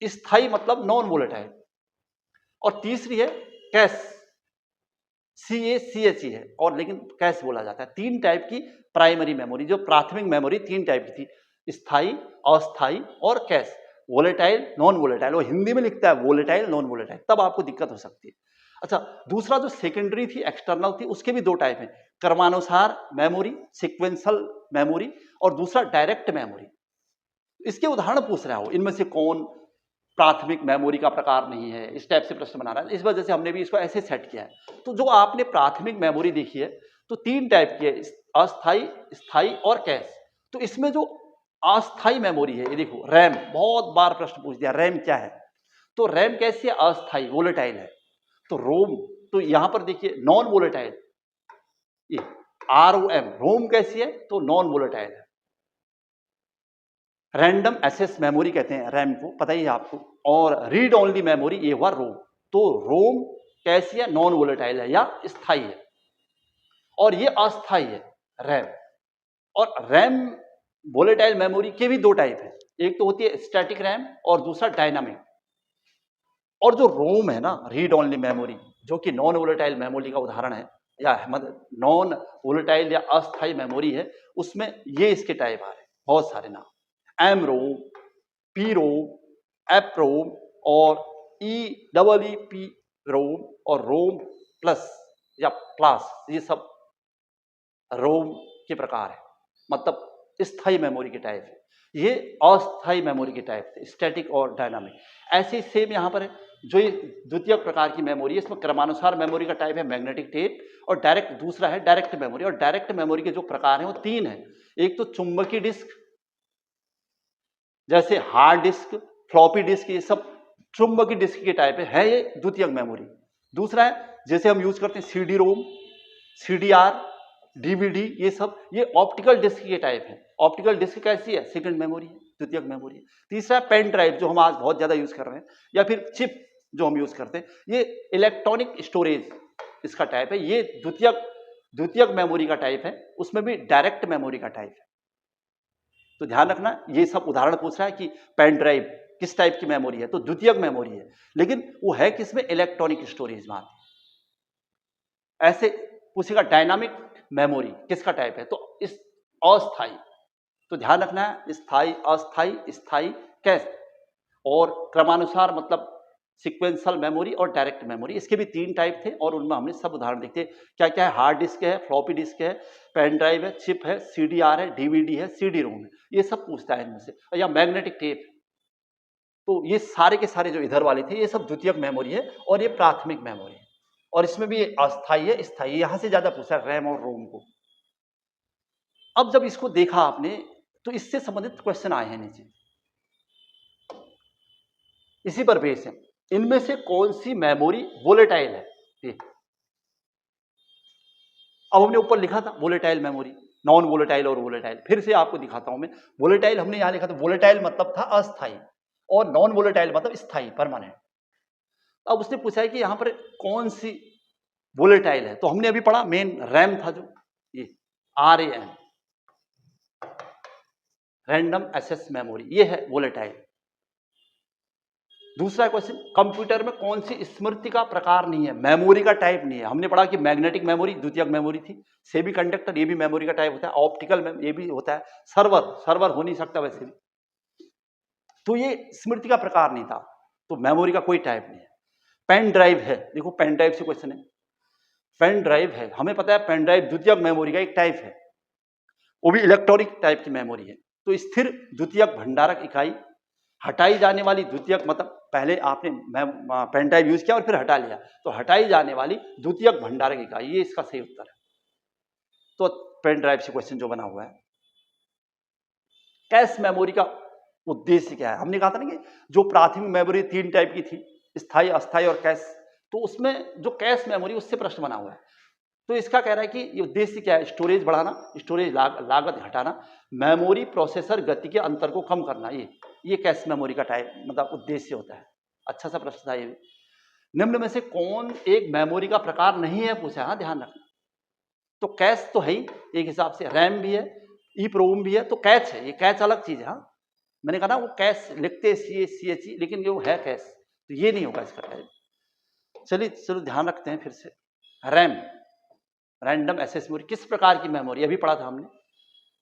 स्थाई मतलब नॉन वोलेटाइल, और तीसरी है कैश, CACHE है, और लेकिन कैश बोला जाता है। तीन टाइप की प्राइमरी मेमोरी, जो प्राथमिक मेमोरी तीन टाइप की थी, स्थाई, अस्थाई और कैश, वोलेटाइल, नॉन वोलेटाइल। वो हिंदी में लिखता है वोलेटाइल, नॉन वोलेटाइल, तब आपको दिक्कत हो सकती है। अच्छा, दूसरा जो सेकेंडरी थी, एक्सटर्नल थी, उसके भी दो टाइप हैं, क्रमानुसार मेमोरी, सिक्वेंशियल मेमोरी, और दूसरा डायरेक्ट मेमोरी। इसके उदाहरण पूछ रहा हो, इनमें से कौन प्राथमिक मेमोरी का प्रकार नहीं है, इस टाइप से प्रश्न बना रहा है। इस वजह से हमने भी इसको ऐसे सेट किया है। तो जो आपने प्राथमिक मेमोरी देखी है, तो तीन टाइप की है, अस्थाई, स्थाई और कैश। तो इसमें जो अस्थाई मेमोरी है, ये देखो रैम, बहुत बार प्रश्न पूछ दिया, रैम क्या है? तो रैम कैसी है? अस्थाई, वोलेटाइल है। तो रोम, तो यहां पर देखिए नॉन वोलेटाइल, ये ROM, रोम कैसी है? तो नॉन वोलेटाइल है। रैंडम एक्सेस मेमोरी कहते हैं रैम को, पता ही है आपको। और रीड ओनली मेमोरी, ये हुआ रोम। तो रोम कैसी है? नॉन वोलेटाइल है या स्थाई है, और ये अस्थाई है रैम। और रैम वोलेटाइल मेमोरी के भी दो टाइप है, एक तो होती है स्टैटिक रैम और दूसरा डायनामिक। और जो रोम है ना, रीड ओनली मेमोरी, जो कि नॉन वोलेटाइल मेमोरी का उदाहरण है, या मतलब नॉन वोलेटाइल या अस्थाई मेमोरी है, उसमें ये इसके टाइप आ रहे हैं, बहुत सारे नाम, एमरोम, पीरोम, एप्रोम और EEP रोम और रोम प्लस या प्लस, ये सब रोम के प्रकार है, मतलब स्थायी मेमोरी के टाइप है। ये अस्थायी मेमोरी के टाइप थे, स्टैटिक और डायनामिक। ऐसे सेम यहाँ पर है, जो ये द्वितीय प्रकार की मेमोरी है, इसमें क्रमानुसार मेमोरी का टाइप है मैग्नेटिक टेप, और डायरेक्ट दूसरा है डायरेक्ट मेमोरी। और डायरेक्ट मेमोरी के जो प्रकार हैं वो तीन हैं, एक तो चुंबकीय डिस्क, जैसे हार्ड डिस्क, फ्लॉपी डिस्क, ये सब चुंबकीय डिस्क के टाइप है ये द्वितीयक मेमोरी। दूसरा है जैसे हम यूज करते हैं CD रोम, CDR, DVD, ये सब ये ऑप्टिकल डिस्क के टाइप है। ऑप्टिकल डिस्क कैसी है? सेकंड मेमोरी है। द्वितीयक मेमोरी है। तीसरा पेन ड्राइव जो हम आज बहुत ज्यादा यूज कर रहे हैं, या फिर चिप जो हम यूज करते हैं, ये इलेक्ट्रॉनिक स्टोरेज इसका टाइप है, ये द्वितीयक मेमोरी का टाइप है, उसमें भी डायरेक्ट मेमोरी का टाइप है। तो ध्यान रखना, ये सब उदाहरण पूछ रहा है कि पेन ड्राइव किस टाइप की मेमोरी है, तो द्वितीयक मेमोरी है, लेकिन वो है किसमें, इलेक्ट्रॉनिक स्टोरेज में। ऐसे पूछेगा डायनामिक मेमोरी किसका टाइप है, तो इस अस्थाई। तो ध्यान रखना है, स्थाई, अस्थाई, स्थाई, कैसे, और क्रमानुसार मतलब सिक्वेंशियल मेमोरी और डायरेक्ट मेमोरी, इसके भी 3 टाइप थे और उनमें हमने सब उदाहरण देखते क्या क्या है। हार्ड डिस्क है, फ्लॉपी डिस्क है, पेन ड्राइव है, चिप है, सीडीआर है, डीवीडी है, सीडी रोम है, ये सब पूछता है इनमें से, या मैग्नेटिक टेप। तो ये सारे के सारे जो इधर वाले थे ये सब द्वितीयक मेमोरी है और ये प्राथमिक मेमोरी है, और इसमें भी अस्थाई है, स्थाई, यहां से ज्यादा पूछा है रैम और रोम को। अब जब इसको देखा आपने तो इससे संबंधित क्वेश्चन आए हैं नीचे, इसी पर बेस है। इनमें से कौन सी मेमोरी वोलेटाइल है, ये अब हमने ऊपर लिखा था वोलेटाइल मेमोरी, नॉन वोलेटाइल और वोलेटाइल। फिर से आपको दिखाता हूं मैं, वोलेटाइल हमने यहां लिखा था, वोलेटाइल मतलब था अस्थाई और नॉन वोलेटाइल मतलब स्थाई, परमानेंट। अब उसने पूछा है कि यहां पर कौन सी वोलेटाइल है, तो हमने अभी पढ़ा मेन रैम था जो, ये RAM, रैंडम एक्सेस मेमोरी, ये है वोलेटाइल। दूसरा क्वेश्चन, कंप्यूटर में कौन सी स्मृति का प्रकार नहीं है, मेमोरी का टाइप नहीं है। हमने पढ़ा कि मैग्नेटिक मेमोरी द्वितीयक मेमोरी थी, सेमी कंडक्टर ये भी मेमोरी का टाइप होता है, ऑप्टिकल ये भी होता है, सर्वर हो नहीं सकता वैसे भी। तो ये स्मृति का प्रकार नहीं था, तो मेमोरी का कोई टाइप नहीं है। पेन ड्राइव है, देखो पेन ड्राइव से क्वेश्चन है, पेन ड्राइव है, हमें पता है पेन ड्राइव द्वितीयक मेमोरी का एक टाइप है, वो भी इलेक्ट्रॉनिक टाइप की मेमोरी है। तो स्थिर द्वितीयक भंडारक इकाई, हटाई जाने वाली द्वितीयक, मतलब पहले आपने पेन ड्राइव यूज किया और फिर हटा लिया, तो हटाई जाने वाली द्वितीयक भंडारक इकाई, ये इसका सही उत्तर है। तो पेन ड्राइव से क्वेश्चन जो बना हुआ है। कैश मेमोरी का उद्देश्य क्या है, हमने कहा था ना कि जो प्राथमिक मेमोरी 3 टाइप की थी, स्थायी, अस्थायी और कैश, तो उसमें जो कैश मेमोरी उससे प्रश्न बना हुआ है। तो इसका कह रहा है कि ये उद्देश्य क्या है, स्टोरेज बढ़ाना, स्टोरेज लागत घटाना, मेमोरी प्रोसेसर गति के अंतर को कम करना, ये कैश मेमोरी का टाइप मतलब उद्देश्य होता है। अच्छा सा प्रश्न था ये भी। निम्न में से कौन एक मेमोरी का प्रकार नहीं है पूछा, हाँ ध्यान रखना। तो कैश तो है ही एक हिसाब से, रैम भी है, EEPROM भी है, तो कैच है, ये कैच अलग चीज है। हाँ मैंने कहा ना वो कैश लिखते CHE, लेकिन ये है कैश, तो ये नहीं होगा इसका टाइप। चलिए चलो ध्यान रखते हैं फिर से। रैम, रैंडम एक्सेस मेमोरी, किस प्रकार की मेमोरी, अभी पढ़ा था हमने,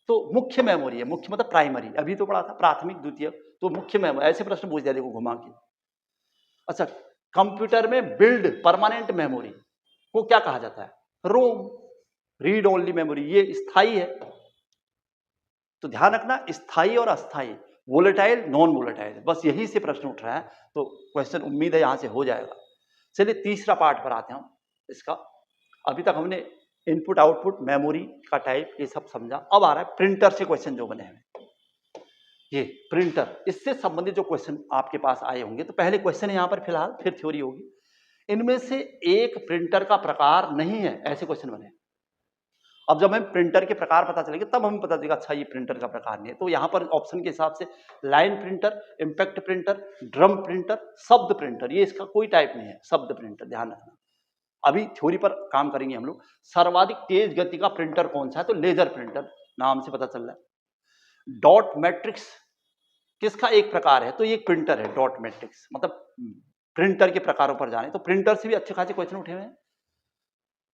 तो मुख्य मेमोरी है, मुख्य मतलब प्राइमरी, अभी तो पढ़ा था प्राथमिक द्वितीयक, तो मुख्य मेमोरी। ऐसे प्रश्न पूछ दिया देखो घुमा के। अच्छा, कंप्यूटर में बिल्ड परमानेंट मेमोरी को क्या कहा जाता है, रोम, रीड ओनली मेमोरी, ये स्थायी है। तो ध्यान रखना, स्थायी और अस्थायी, वोलेटाइल, नॉन वोलेटाइल, बस यही से प्रश्न उठ रहा है, तो क्वेश्चन उम्मीद है यहां से हो जाएगा। चलिए तीसरा पार्ट पर आते हैं हम इसका। अभी तक हमने इनपुट आउटपुट मेमोरी का टाइप ये सब समझा, अब आ रहा है प्रिंटर से क्वेश्चन जो बने हैं। ये प्रिंटर, इससे संबंधित जो क्वेश्चन आपके पास आए होंगे, तो पहले क्वेश्चन है यहां पर फिलहाल, फिर थ्योरी होगी। इनमें से एक प्रिंटर का प्रकार नहीं है, ऐसे क्वेश्चन बने। अब जब हमें प्रिंटर के प्रकार पता चलेंगे तब हमें पता चलेगा अच्छा ये प्रिंटर का प्रकार नहीं है। तो यहां पर ऑप्शन के हिसाब से line printer, impact printer, drum printer, शब्द प्रिंटर, ये इसका कोई टाइप नहीं है, शब्द प्रिंटर, ध्यान रखना। अभी थ्योरी पर काम करेंगे हम लोग। सर्वाधिक तेज गति का प्रिंटर कौन सा है, तो लेजर प्रिंटर, नाम से पता चल रहा है। डॉट मैट्रिक्स किसका एक प्रकार है, तो ये एक प्रिंटर है डॉट मैट्रिक्स, मतलब प्रिंटर के प्रकारों पर जाने तो प्रिंटर से भी अच्छे खासे क्वेश्चन उठे हुए हैं।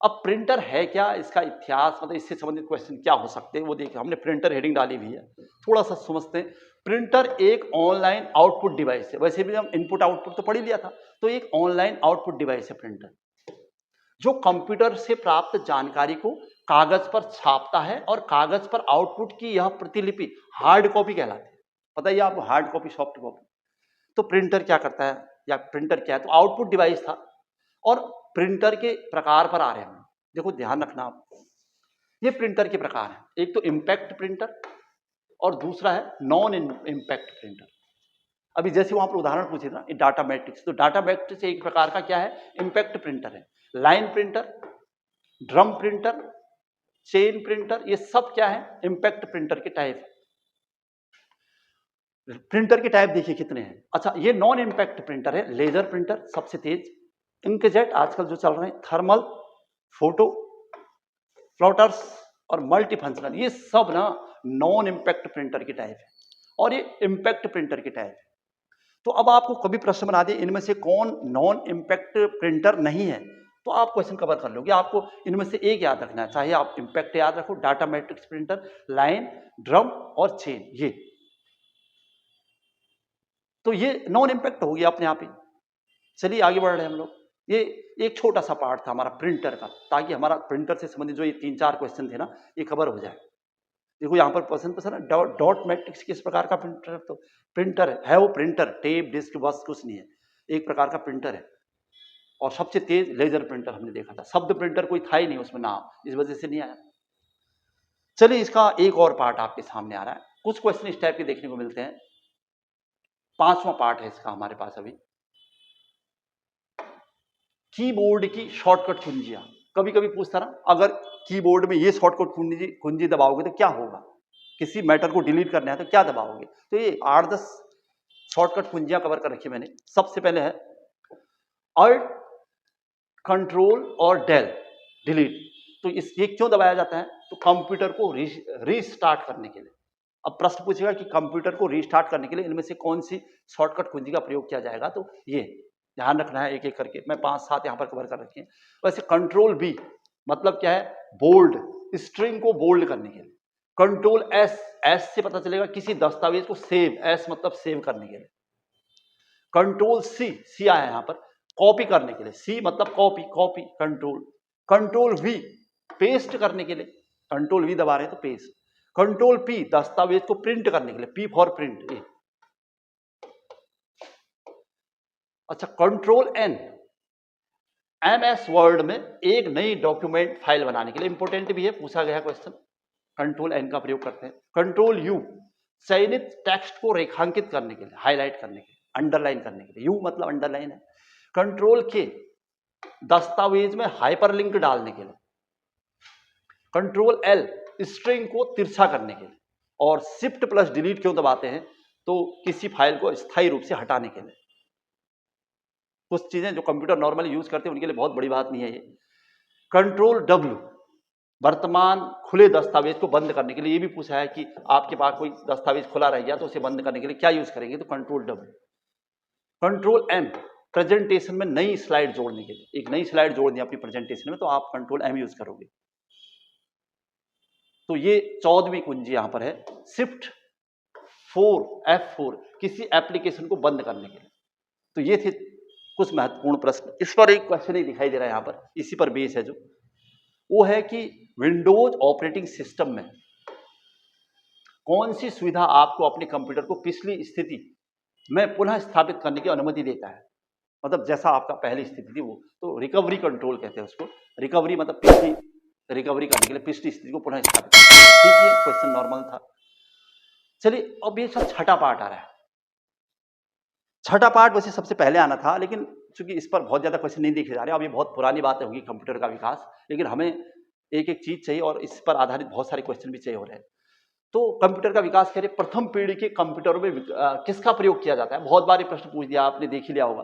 अब प्रिंटर है क्या, इसका इतिहास, मतलब इससे संबंधित क्वेश्चन क्या हो सकते हैं वो देखिए, हमने प्रिंटर हेडिंग डाली हुई है, थोड़ा सा समझते हैं। प्रिंटर एक ऑनलाइन आउटपुट डिवाइस है, वैसे भी हम इनपुट आउटपुट तो पढ़ ही लिया था, तो एक ऑनलाइन आउटपुट डिवाइस है प्रिंटर, जो कंप्यूटर से प्राप्त जानकारी को कागज पर छापता है और कागज पर आउटपुट की यह प्रतिलिपि हार्ड कॉपी कहलाती है। पता ही आपको, हार्ड कॉपी, सॉफ्ट कॉपी। तो प्रिंटर क्या करता है, या प्रिंटर क्या है, तो आउटपुट डिवाइस था। और प्रिंटर के प्रकार पर आ रहे हैं, देखो ध्यान रखना आप, ये प्रिंटर के प्रकार है, एक तो इंपैक्ट प्रिंटर और दूसरा है नॉन इंपैक्ट प्रिंटर। अभी जैसे वहां पर उदाहरण पूछे था डाटा मैट्रिक्स, तो डाटा मैट्रिक्स एक प्रकार का क्या है, इंपैक्ट प्रिंटर है। Line printer, drum printer, chain printer, ये सब क्या है, इंपैक्ट प्रिंटर के टाइप है। प्रिंटर के टाइप देखिए कितने हैं। अच्छा, ये नॉन इम्पैक्ट प्रिंटर है, लेजर प्रिंटर सबसे तेज, इंकजेट आजकल जो चल रहे हैं, थर्मल, फोटो, फ्लोटर्स और मल्टी फंक्शनल, ये सब ना नॉन इम्पैक्ट प्रिंटर की टाइप है और ये इम्पैक्ट प्रिंटर की टाइप है। तो अब आपको कभी प्रश्न बना दे इनमें से कौन नॉन इम्पैक्ट प्रिंटर नहीं है, तो आप क्वेश्चन कवर कर लोगे। आपको इनमें से एक याद रखना है, चाहे आप इम्पैक्ट याद रखो, data matrix printer, line, drum और चेन, ये तो ये नॉन इम्पैक्ट हो गया अपने आप ही। चलिए आगे बढ़ रहे हैं हम लोग। ये एक छोटा सा पार्ट था हमारा प्रिंटर का, ताकि हमारा प्रिंटर से संबंधित जो ये 3-4 क्वेश्चन थे ना, ये कवर हो जाए। देखो यहाँ पर क्वेश्चन पूछा ना, डॉट मैट्रिक्स किस प्रकार का प्रिंटर है, तो प्रिंटर है वो प्रिंटर, टेप डिस्क बस कुछ नहीं है, एक प्रकार का प्रिंटर है। और सबसे तेज लेजर प्रिंटर हमने देखा था, शब्द प्रिंटर कोई था ही नहीं उसमें नाम, इस वजह से नहीं आया। चलिए इसका एक और पार्ट आपके सामने आ रहा है, कुछ क्वेश्चन इस टाइप के देखने को मिलते हैं। 5वां पार्ट है इसका हमारे पास अभी, कीबोर्ड की शॉर्टकट कुंजियां। कभी कभी पूछता ना, अगर कीबोर्ड में ये शॉर्टकट कुंजी दबाओगे तो क्या होगा, किसी मैटर को डिलीट करना है तो क्या दबाओगे, तो ये 8-10 शॉर्टकट कुंजियां कवर कर रखी मैंने। सबसे पहले है अल्ट, कंट्रोल और डेल डिलीट। तो ये क्यों दबाया जाता है, तो कंप्यूटर को रीस्टार्ट करने के लिए। अब प्रश्न पूछेगा कि कंप्यूटर को रीस्टार्ट करने के लिए इनमें से कौन सी शॉर्टकट कुंजी का प्रयोग किया जाएगा, तो ये ध्यान रखना है एक एक करके, मैं 5-7 यहां पर कवर कर रखे हैं। वैसे कंट्रोल बी मतलब क्या है, बोल्ड, स्ट्रिंग को बोल्ड करने के लिए। कंट्रोल एस, एस से पता चलेगा किसी दस्तावेज को सेव, एस मतलब सेव करने के लिए। कंट्रोल सी, सी आया यहां पर कॉपी करने के लिए, सी मतलब copy, copy control. Control we paste करने के लिए, कंट्रोल वी दबा रहे हैं तो पेस्ट। कंट्रोल पी दस्तावेज को प्रिंट करने के लिए, पी फॉर प्रिंट ए। अच्छा, कंट्रोल एन एमएस वर्ड में एक नई डॉक्यूमेंट फाइल बनाने के लिए, इंपोर्टेंट भी है, पूछा गया क्वेश्चन, कंट्रोल एन का प्रयोग करते हैं। कंट्रोल यू चयनित टेक्स्ट को रेखांकित करने के लिए, हाईलाइट करने के लिए, अंडरलाइन करने के लिए, यू मतलब अंडरलाइन है। कंट्रोल के दस्तावेज में हाइपरलिंक डालने के लिए। कंट्रोल एल स्ट्रिंग को तिरछा करने के लिए। और शिफ्ट प्लस डिलीट क्यों दबाते हैं, तो किसी फाइल को स्थायी रूप से हटाने के लिए। कुछ चीजें जो कंप्यूटर नॉर्मली यूज करते हैं उनके लिए बहुत बड़ी बात नहीं है ये। कंट्रोल डब्ल्यू वर्तमान खुले दस्तावेज को बंद करने के लिए, ये भी पूछा है कि आपके पास कोई दस्तावेज खुला रह गया तो उसे बंद करने के लिए क्या यूज करेंगे, तो control W. Control M presentation में नई स्लाइड जोड़ने के लिए, एक नई स्लाइड जोड़नी है अपनी प्रेजेंटेशन में, तो आप कंट्रोल एम यूज करोगे। तो ये 14वीं कुंजी यहां पर है, शिफ्ट 4 F4 किसी एप्लीकेशन को बंद करने के लिए। तो ये थे कुछ महत्वपूर्ण प्रश्न। इस पर एक क्वेश्चन ही दिखाई दे रहा है यहां पर, इसी पर बेस है जो, वो है कि विंडोज ऑपरेटिंग सिस्टम में कौन सी सुविधा आपको अपने कंप्यूटर को पिछली स्थिति में पुनः स्थापित करने की अनुमति देता है। मतलब जैसा आपका पहली स्थिति थी वो, तो रिकवरी कंट्रोल कहते हैं उसको। रिकवरी मतलब पिछली रिकवरी करने के लिए पिछली स्थिति को पुनः स्थापित। ठीक है, क्वेश्चन नॉर्मल था। चलिए अब ये सब छठा पार्ट आ रहा है। छठा पार्ट वैसे सबसे पहले आना था, लेकिन चूंकि इस पर बहुत ज्यादा क्वेश्चन नहीं देखे जा रहे, अब ये बहुत पुरानी बातें होगी कंप्यूटर का विकास, लेकिन हमें एक एक चीज चाहिए और इस पर आधारित बहुत सारे क्वेश्चन भी चाहिए हो रहे हैं। तो कंप्यूटर का विकास करें, प्रथम पीढ़ी के कंप्यूटरों में किसका प्रयोग किया जाता है, बहुत बार ये प्रश्न पूछ दिया, आपने देख ही लिया होगा।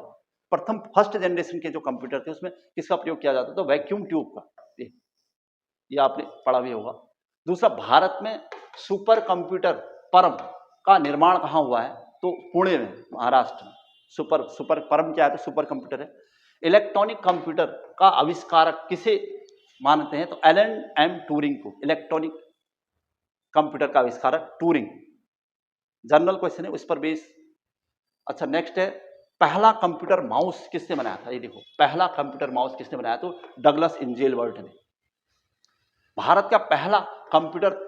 प्रथम फर्स्ट जनरेशन के जो कंप्यूटर थे उसमें किसका प्रयोग किया जाता है, तो वैक्यूम ट्यूब का, ये आपने पढ़ा भी होगा। दूसरा, भारत में सुपर कंप्यूटर परम का निर्माण कहाँ हुआ है, तो पुणे में, महाराष्ट्र में। सुपर परम क्या है, तो सुपर कंप्यूटर है। इलेक्ट्रॉनिक कंप्यूटर का आविष्कारक किसे मानते हैं, तो एलन एम ट्यूरिंग को, इलेक्ट्रॉनिक कंप्यूटर का आविष्कारक ट्यूरिंग। जनरल क्वेश्चन है, उस पर बेस। अच्छा, नेक्स्ट है, पहला कंप्यूटर माउस किसने बनाया था, ये देखो, पहला कंप्यूटर माउस किसने बनाया, तो डगलस इंजेलबर्ट ने। भारत का पहला कंप्यूटर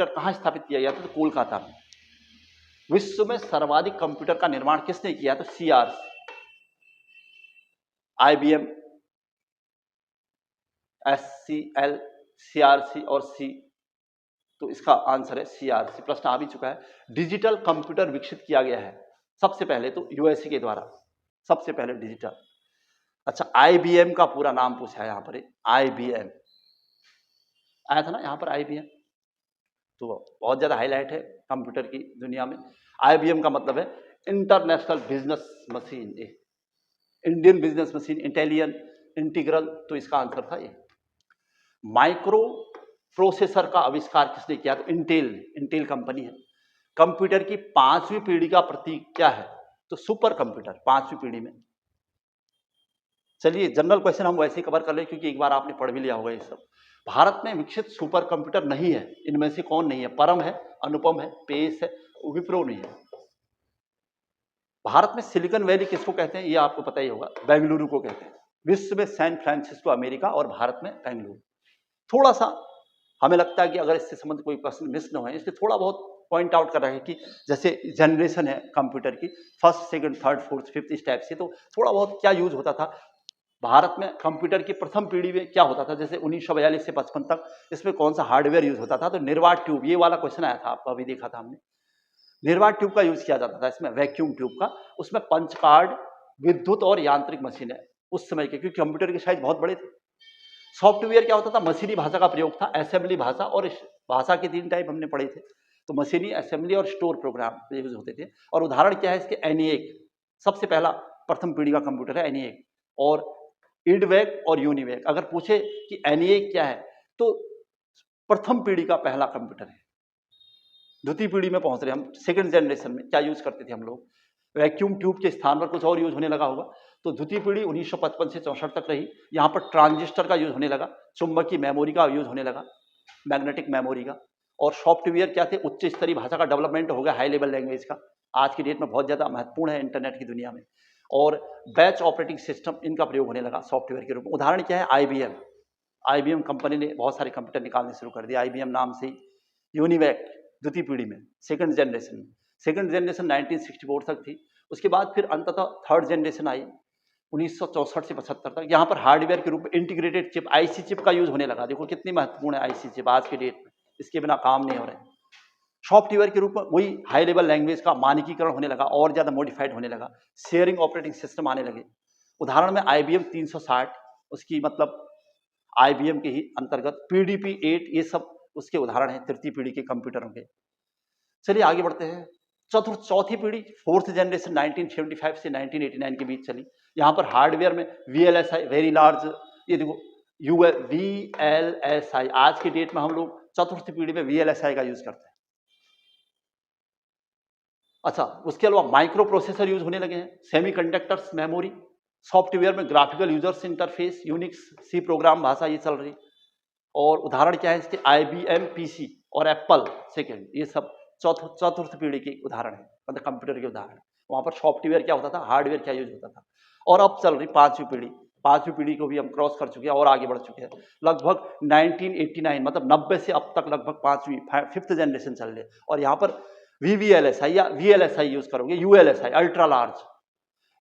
कहां स्थापित किया गया था, तो कोलकाता में। विश्व में सर्वाधिक कंप्यूटर का निर्माण किसने किया, तो सीआरसी, आईबीएम, एससीएल, सीआरसी और सी, तो इसका आंसर है सीआरसी। प्रश्न आ भी चुका है। डिजिटल कंप्यूटर विकसित किया गया है सबसे पहले तो यूएसए के द्वारा, सबसे पहले डिजिटल। अच्छा, आईबीएम का पूरा नाम पूछा है यहां पर, आईबीएम आया था ना यहां पर, आईबीएम। तो बहुत ज़्यादा हाईलाइट है कंप्यूटर की दुनिया में। IBM का मतलब है international business machine, Indian business machine, Italian integral, तो इसका आंसर था ये। माइक्रो प्रोसेसर का आविष्कार किसने किया? तो इंटेल कंपनी है। कंप्यूटर की 5वीं पीढ़ी का प्रतीक क्या है? तो सुपर कंप्यूटर, 5वीं पीढ़ी में। चलिए जनरल क्वेश्चन हम वैसे ही कवर कर ले क्योंकि एक बार आपने पढ़ भी लिया होगा ये सब। भारत में विकसित सुपर कंप्यूटर नहीं है, इनमें से कौन नहीं है? परम है, अनुपम है, पेस है, विप्रो नहीं है। भारत में सिलिकॉन वैली किसको कहते हैं? ये आपको पता ही होगा, बेंगलुरु को कहते हैं। विश्व में सैन फ्रांसिस्को अमेरिका और भारत में बेंगलुरु। थोड़ा सा हमें लगता है कि अगर इससे संबंधित कोई प्रश्न मिस न हो, इसलिए थोड़ा बहुत पॉइंट आउट कर रहे हैं कि जैसे जनरेशन है कंप्यूटर की, first, second, third, fourth, fifth, इस टाइप से, तो थोड़ा बहुत क्या यूज होता था भारत में कंप्यूटर की प्रथम पीढ़ी में, क्या होता था? जैसे 1942 से 55 तक इसमें कौन सा हार्डवेयर यूज होता था? तो निर्वात ट्यूब, ये वाला क्वेश्चन आया था आपका, अभी देखा था हमने। निर्वात ट्यूब का यूज किया जाता था इसमें, वैक्यूम ट्यूब का। उसमें पंच कार्ड, विद्युत और यांत्रिक मशीन है उस समय के, क्योंकि कंप्यूटर के साइज बहुत बड़े थे। सॉफ्टवेयर क्या होता था? मशीनी भाषा का प्रयोग था, असेंबली भाषा, और भाषा के 3 टाइप हमने पढ़े थे, तो मशीनी, असेंबली और स्टोर प्रोग्राम यूज होते थे। और उदाहरण क्या है इसके? ENIAC सबसे पहला प्रथम पीढ़ी का कंप्यूटर है ENIAC, और IDVAC और UNIVAC। अगर पूछे कि ENIAC क्या है, तो प्रथम पीढ़ी का पहला कंप्यूटर है। द्वितीय पीढ़ी में पहुंच रहे हम, सेकंड जनरेशन में क्या यूज करते थे हम लोग? वैक्यूम ट्यूब के स्थान पर कुछ और यूज होने लगा होगा। तो द्वितीय पीढ़ी 1955 से 64 तक रही। यहाँ पर ट्रांजिस्टर का यूज होने लगा, चुंबकीय मेमोरी का यूज होने लगा, मैग्नेटिक मेमोरी का। और सॉफ्टवेयर क्या थे? उच्च स्तरीय भाषा का डेवलपमेंट हो गया, हाई लेवल लैंग्वेज का, आज की डेट में बहुत ज्यादा महत्वपूर्ण है इंटरनेट की दुनिया में। और बैच ऑपरेटिंग सिस्टम, इनका प्रयोग होने लगा सॉफ्टवेयर के रूप में। उदाहरण क्या है? IBM कंपनी ने बहुत सारे कंप्यूटर निकालने शुरू कर दिए, IBM नाम से ही। यूनिवैक द्वितीय पीढ़ी में, सेकंड जनरेशन 1964 तक थी। उसके बाद फिर अंततः थर्ड जनरेशन आई 1964 से 75 तक। यहाँ पर हार्डवेयर के रूप में इंटीग्रेटेड चिप, IC चिप का यूज होने लगा। देखो कितनी महत्वपूर्ण है IC चिप आज के डेट में, इसके बिना काम नहीं हो रहे। सॉफ्टवेयर के रूप में वही हाई लेवल लैंग्वेज का मानकीकरण होने लगा, और ज्यादा मॉडिफाइड होने लगा, शेयरिंग ऑपरेटिंग सिस्टम आने लगे। उदाहरण में IBM 360, उसकी मतलब IBM के ही अंतर्गत PDP-8, ये सब उसके उदाहरण हैं तृतीय पीढ़ी के कंप्यूटरों के। चलिए आगे बढ़ते हैं। चौथी पीढ़ी, फोर्थ जनरेशन 1975 से 1989 के बीच चली। यहाँ पर हार्डवेयर में VLSI, वेरी लार्ज, ये देखो VLSI, आज की डेट में हम लोग चतुर्थ पीढ़ी में VLSI का यूज करते हैं। अच्छा, उसके अलावा माइक्रो प्रोसेसर यूज होने लगे हैं, सेमीकंडक्टर्स, मेमोरी, सॉफ्टवेयर में graphical users interface, Unix, C program भाषा, ये चल रही। और उदाहरण क्या है इसके? IBM PC और एप्पल सेकेंड, ये सब चतुर्थ पीढ़ी के उदाहरण है, मतलब कंप्यूटर के उदाहरण। वहां पर सॉफ्टवेयर क्या होता था, हार्डवेयर क्या यूज होता था। और अब चल रही 5वीं पीढ़ी। 5वीं पीढ़ी को भी हम क्रॉस कर चुके हैं और आगे बढ़ चुके हैं। लगभग 1989, मतलब 90 से अब तक लगभग 5th जनरेशन चल रही है। और यहाँ पर VLSI या VLSI यूज करोगे, ULSI, ultra large,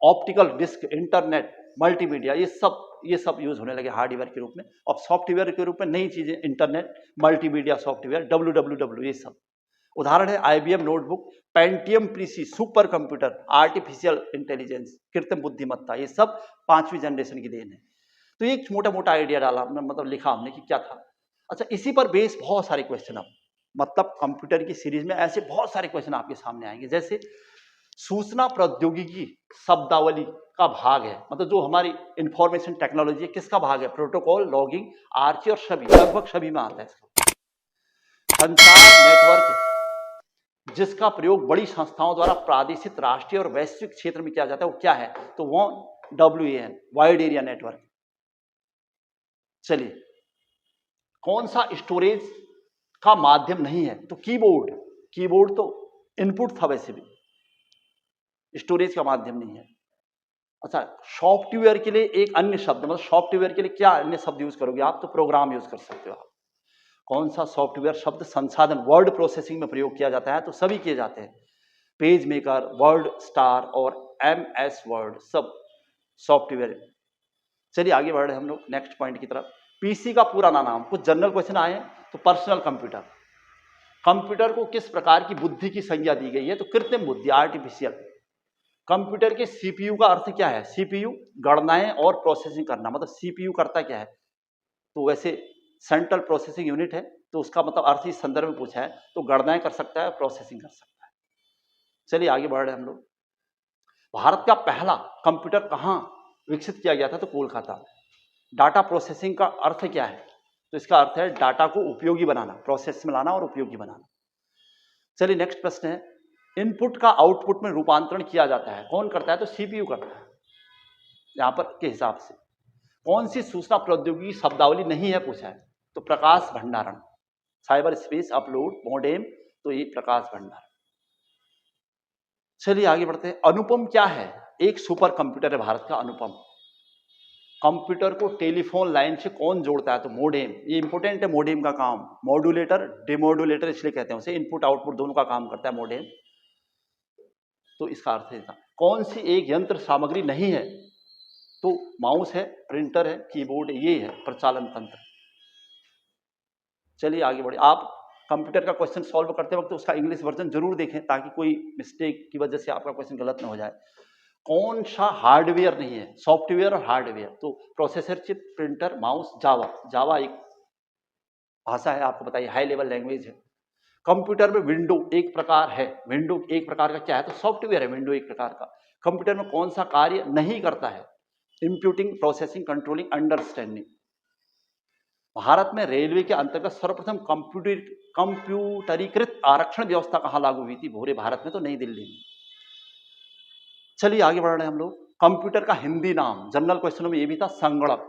optical disc, internet, multimedia, ये सब यूज होने लगे हार्डवेयर के रूप में। और सॉफ्टवेयर के रूप में नई चीजें, इंटरनेट, मल्टीमीडिया सॉफ्टवेयर, WWW, ये सब उदाहरण है। IBM notebook, Pentium PC super computer, artificial intelligence, कृत्रिम बुद्धिमत्ता, ये सब 5वीं जनरेशन की देन है। तो ये छोटा मोटा आइडिया डाला हमने, मतलब लिखा हमने कि क्या था। अच्छा, इसी पर बेस बहुत सारे क्वेश्चन, अब मतलब कंप्यूटर की सीरीज में ऐसे बहुत सारे क्वेश्चन आपके सामने आएंगे। जैसे सूचना प्रौद्योगिकी शब्दावली का भाग है, मतलब जो हमारी इंफॉर्मेशन टेक्नोलॉजी है, किसका भाग है? प्रोटोकॉल, लॉगिंग, आर्ची और सभी, लगभग सभी में आता है इसका। संचार नेटवर्क, जिसका प्रयोग बड़ी संस्थाओं द्वारा प्रादेशिक, राष्ट्रीय और वैश्विक क्षेत्र में किया जाता है, वो क्या है? तो वो WAN, वाइड एरिया नेटवर्क। चलिए, कौन सा स्टोरेज का माध्यम नहीं है? तो कीबोर्ड तो इनपुट था, वैसे भी स्टोरेज का माध्यम नहीं है। अच्छा, सॉफ्टवेयर के लिए एक अन्य शब्द, मतलब सॉफ्टवेयर के लिए क्या अन्य शब्द यूज करोगे आप? तो प्रोग्राम यूज कर सकते हो आप। कौन सा सॉफ्टवेयर शब्द संसाधन, वर्ड प्रोसेसिंग में प्रयोग किया जाता है? तो सभी किए जाते हैं, पेज मेकर, वर्ड स्टार और MS वर्ड, सब सॉफ्टवेयर। चलिए आगे बढ़ रहे हम लोग नेक्स्ट पॉइंट की तरफ। PC का पुराना नाम, कुछ जनरल क्वेश्चन आए हैं। तो पर्सनल कंप्यूटर, कंप्यूटर को किस प्रकार की बुद्धि की संज्ञा दी गई है? तो कृत्रिम बुद्धि, आर्टिफिशियल। कंप्यूटर के CPU का अर्थ क्या है? CPU गणनाएं और प्रोसेसिंग करना, मतलब CPU करता क्या है? तो वैसे सेंट्रल प्रोसेसिंग यूनिट है, तो उसका मतलब अर्थ इस संदर्भ में पूछा है, तो गणनाएं कर सकता है, प्रोसेसिंग कर सकता है। चलिए आगे बढ़ रहे हैं हम लोग। भारत का पहला कंप्यूटर कहाँ विकसित किया गया था? तो कोलकाता में। डाटा प्रोसेसिंग का अर्थ क्या है? तो इसका अर्थ है डाटा को उपयोगी बनाना, प्रोसेस में लाना और उपयोगी बनाना। चलिए नेक्स्ट प्रश्न है, इनपुट का आउटपुट में रूपांतरण किया जाता है, कौन करता है? तो सीपीयू करता है। यहां पर के हिसाब से कौन सी सूचना प्रौद्योगिकी शब्दावली नहीं है पूछा है? तो प्रकाश भंडारण, साइबर स्पेस अपलोड, मोडेम, तो ये प्रकाश भंडारण। चलिए आगे बढ़ते हैं। अनुपम क्या है? एक सुपर कंप्यूटर है भारत का अनुपम। कंप्यूटर को टेलीफोन लाइन से कौन जोड़ता है? तो मोडेम। ये इंपॉर्टेंट है, मोडेम का काम। मॉड्यूलेटर, डिमॉड्यूलेटर इसलिए कहते हैं उसे, इनपुट आउटपुट दोनों का काम करता है मोडेम। तो इसका अर्थ है कौन सी एक यंत्र सामग्री नहीं है? तो माउस है, प्रिंटर है, कीबोर्ड, ये है प्रचालन तंत्र। चलिए आगे बढ़े। आप कंप्यूटर का क्वेश्चन सॉल्व करते वक्त उसका इंग्लिश वर्जन जरूर देखें, ताकि कोई मिस्टेक की वजह से आपका क्वेश्चन गलत ना हो जाए। कौन सा हार्डवेयर नहीं है? सॉफ्टवेयर और हार्डवेयर। तो प्रोसेसर चिप, प्रिंटर, माउस, जावा। जावा एक भाषा है, आपको बताइए, हाई लेवल लैंग्वेज है। कंप्यूटर में विंडो एक प्रकार है। विंडो एक प्रकार का क्या है? तो सॉफ्टवेयर है विंडो एक प्रकार का। कंप्यूटर में कौन सा कार्य नहीं करता है? इंप्यूटिंग, प्रोसेसिंग, कंट्रोलिंग, अंडरस्टैंडिंग। भारत में रेलवे के अंतर्गत सर्वप्रथम कंप्यूटरीकृत आरक्षण व्यवस्था कहां लागू हुई थी? भूरे भारत में, तो नई दिल्ली में। चलिए आगे बढ़ रहे हैं हम लोग। कंप्यूटर का हिंदी नाम जनरल क्वेश्चनों में ये भी था, संगणक।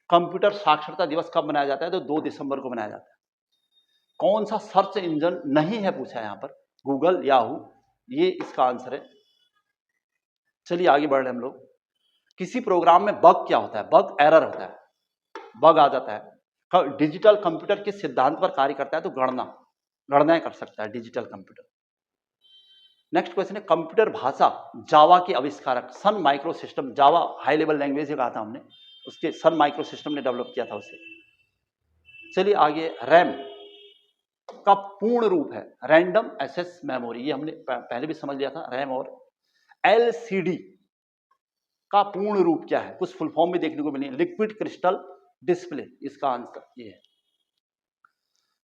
कंप्यूटर साक्षरता दिवस कब मनाया जाता है? तो 2 दिसंबर को मनाया जाता है। कौन सा सर्च इंजन नहीं है पूछा है यहां पर? गूगल, याहू, ये इसका आंसर है। चलिए आगे बढ़ रहे हैं हम लोग। किसी प्रोग्राम में बग क्या होता है? बग एरर होता है, बग आ जाता है। डिजिटल कंप्यूटर किस सिद्धांत पर कार्य करता है? तो गणनाएं कर सकता है डिजिटल कंप्यूटर। नेक्स्ट क्वेश्चन है, कंप्यूटर भाषा जावा के आविष्कारक? Sun micro system. जावा हाई लेवल लैंग्वेज कहा था हमने, उसके सन माइक्रो सिस्टम ने डेवलप किया था उसे। चलिए आगे, रैम का पूर्ण रूप है रैंडम एक्सेस मेमोरी, ये हमने पहले भी समझ लिया था, रैम। और एलसीडी का पूर्ण रूप क्या है? कुछ फुल फॉर्म भी देखने को मिली, लिक्विड क्रिस्टल डिस्प्ले, इसका आंसर ये है।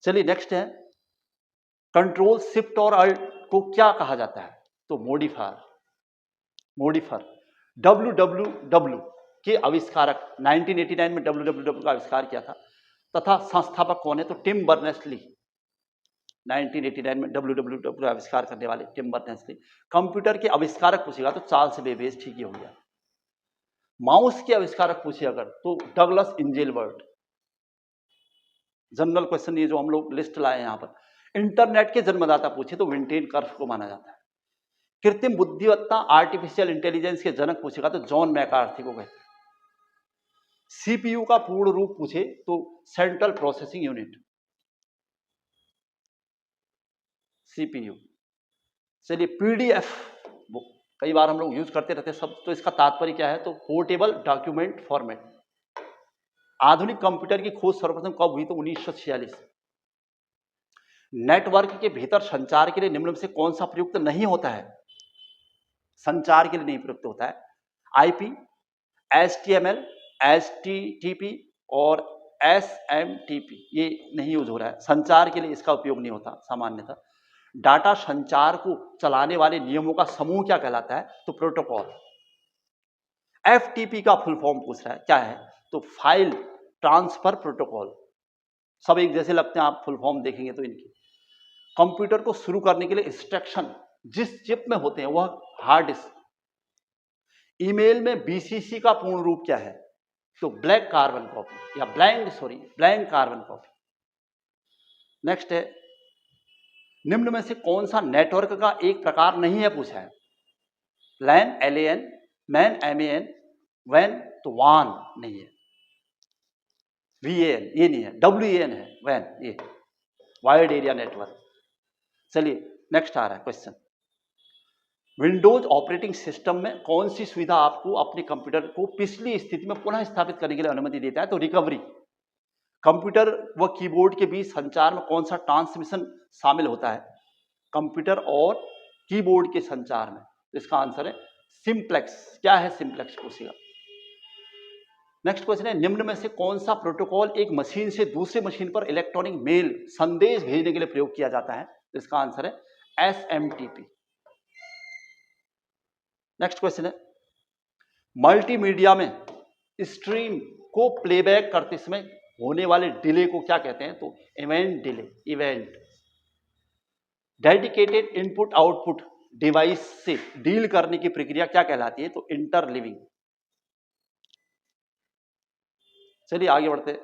चलिए नेक्स्ट है, कंट्रोल शिफ्ट और अल्ट को क्या कहा जाता है? तो मोडिफर। WWW के आविष्कारक 1989 में WWW का आविष्कार किया था, तथा संस्थापक कौन है? तो टिम बर्नर्स-ली। 1989 में WWW का आविष्कार करने वाले टिम बर्नर्स-ली। कंप्यूटर के आविष्कारक पूछेगा तो चार्ल्स बेबेज, ठीक ही हो गया। माउस के आविष्कारक पूछे अगर, तो डगलस एंजेलबर्ट। जनरल क्वेश्चन ये जो हम लोग लिस्ट लाए हैं यहां पर। इंटरनेट के जन्मदाता पूछे तो विंटेन कर्फ को माना जाता है। कृत्रिम बुद्धिमत्ता, आर्टिफिशियल इंटेलिजेंस के जनक पूछेगा तो जॉन मैकार्थी को कहते हैं। सीपीयू का पूर्ण रूप पूछे तो सेंट्रल प्रोसेसिंग यूनिट, सीपीयू। चलिए पीडीएफ कई बार हम लोग यूज करते रहते हैं सब, तो इसका तात्पर्य क्या है? तो पोर्टेबल डॉक्यूमेंट फॉर्मेट। आधुनिक कंप्यूटर की खोज सर्वप्रथम कब हुई? तो 1946। नेटवर्क के भीतर संचार के लिए निम्न में से कौन सा प्रयुक्त नहीं होता है? संचार के लिए नहीं प्रयुक्त होता है आईपी, एचटीएमएल, एचटीटीपी और एसएमटीपी, ये नहीं यूज हो रहा है। संचार के लिए इसका उपयोग नहीं होता सामान्यतः। डाटा संचार को चलाने वाले नियमों का समूह क्या कहलाता है? तो प्रोटोकॉल। एफटीपी का फुल फॉर्म पूछ रहा है, क्या है? तो फाइल ट्रांसफर प्रोटोकॉल। सब एक जैसे लगते हैं, आप फुल फॉर्म देखेंगे तो इनकी। कंप्यूटर को शुरू करने के लिए इंस्ट्रक्शन जिस चिप में होते हैं वह हार्ड डिस्क। ईमेल में बीसीसी का पूर्ण रूप क्या है? तो ब्लैक कार्बन कॉपी या ब्लैंक कार्बन कॉपी। नेक्स्ट है, निम्न में से कौन सा नेटवर्क का एक प्रकार नहीं है पूछा है? लैन, LAN, मैन, MAN, वैन, तो वान नहीं है। VAN ये नहीं है, WAN है, वैन ये वाइड एरिया नेटवर्क। चलिए नेक्स्ट आ रहा है क्वेश्चन, विंडोज ऑपरेटिंग सिस्टम में कौन सी सुविधा आपको अपने कंप्यूटर को पिछली स्थिति में पुनः स्थापित करने के लिए अनुमति देता है? तो रिकवरी। कंप्यूटर व कीबोर्ड के बीच संचार में कौन सा ट्रांसमिशन शामिल होता है? कंप्यूटर और कीबोर्ड के संचार में, तो इसका आंसर है सिंप्लेक्स। क्या है सिंप्लेक्स? पूछेगा। नेक्स्ट क्वेश्चन है, निम्न में से कौन सा प्रोटोकॉल एक मशीन से दूसरे मशीन पर इलेक्ट्रॉनिक मेल संदेश भेजने के लिए प्रयोग किया जाता है? इसका आंसर है SMTP। नेक्स्ट क्वेश्चन है, मल्टीमीडिया में स्ट्रीम को प्लेबैक करते समय होने वाले डिले को क्या कहते हैं? तो event delay. Event. Dedicated input output device से डील करने की प्रक्रिया क्या कहलाती है? तो इंटरलीविंग। चलिए आगे बढ़ते हैं।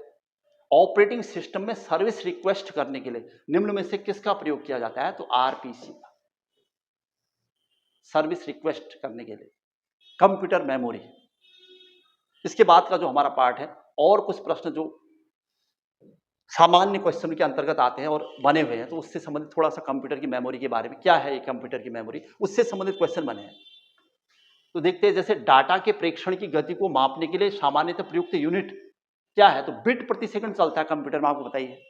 ऑपरेटिंग सिस्टम में सर्विस रिक्वेस्ट करने के लिए निम्न में से किसका प्रयोग किया जाता है? तो RPC का। सर्विस रिक्वेस्ट करने के लिए कंप्यूटर मेमोरी। इसके बाद का जो हमारा पार्ट है, और कुछ प्रश्न जो सामान्य क्वेश्चन के अंतर्गत आते हैं और बने हुए हैं, तो उससे संबंधित थोड़ा सा कंप्यूटर की मेमोरी के बारे में, क्या है ये कंप्यूटर की मेमोरी, उससे संबंधित क्वेश्चन बने हैं। तो देखते हैं, जैसे डाटा के प्रेषण की गति को मापने के लिए सामान्यतः प्रयुक्त यूनिट क्या है? तो बिट प्रति सेकंड चलता है कंप्यूटर में, आपको बताइए।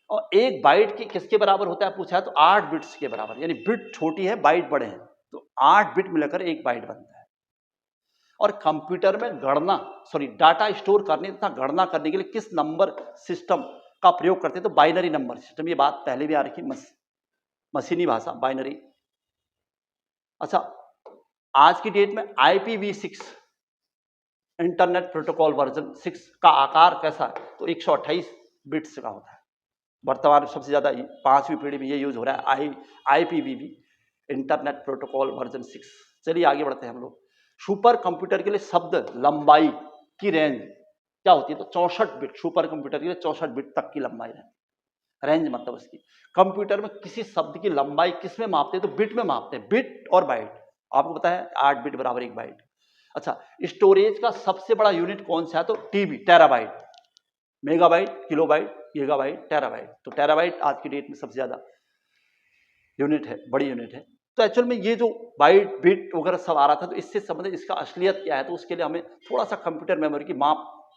और एक बाइट की किसके बराबर होता है पूछा है? तो 8 बिट्स के बराबर, यानी बिट छोटी है बाइट बड़े हैं, तो 8 बिट मिलाकर एक बाइट बनता है। और कंप्यूटर में डाटा स्टोर करने तथा गणना करने के लिए किस नंबर सिस्टम का प्रयोग करते हैं? तो बाइनरी नंबर सिस्टम। ये बात पहले भी आ रखी, मशीनी भाषा, बाइनरी। अच्छा, आज की डेट में IPv6 इंटरनेट प्रोटोकॉल वर्जन 6 का आकार कैसा है? तो 128 बिट्स का होता है। वर्तमान में सबसे ज्यादा 5वीं पीढ़ी में ये यूज हो रहा है, IPv6 इंटरनेट प्रोटोकॉल वर्जन 6। चलिए आगे बढ़ते हैं हम लोग। सुपर कंप्यूटर के लिए शब्द लंबाई की रेंज क्या होती है? तो 64 बिट। सुपर कंप्यूटर के लिए 64 बिट तक की लंबाई रेंज मतलब उसकी। कंप्यूटर में किसी शब्द की लंबाई किस में मापते हैं? तो बिट में मापते हैं, बिट और बाइट। आपको पता है 8 बिट बराबर 1 बाइट। अच्छा, स्टोरेज का सबसे बड़ा यूनिट कौन सा है? तो TB, terabyte. Megabyte, kilobyte, gigabyte, terabyte. तो टेराबाइट आज की डेट में सबसे ज्यादा यूनिट है, बड़ी यूनिट है। तो एक्चुअल में ये जो बाइट बिट वगैरह सब आ रहा था, तो इससे संबंधित इसका असलियत क्या है? तो उसके लिए हमें थोड़ा सा कंप्यूटर मेमोरी की माप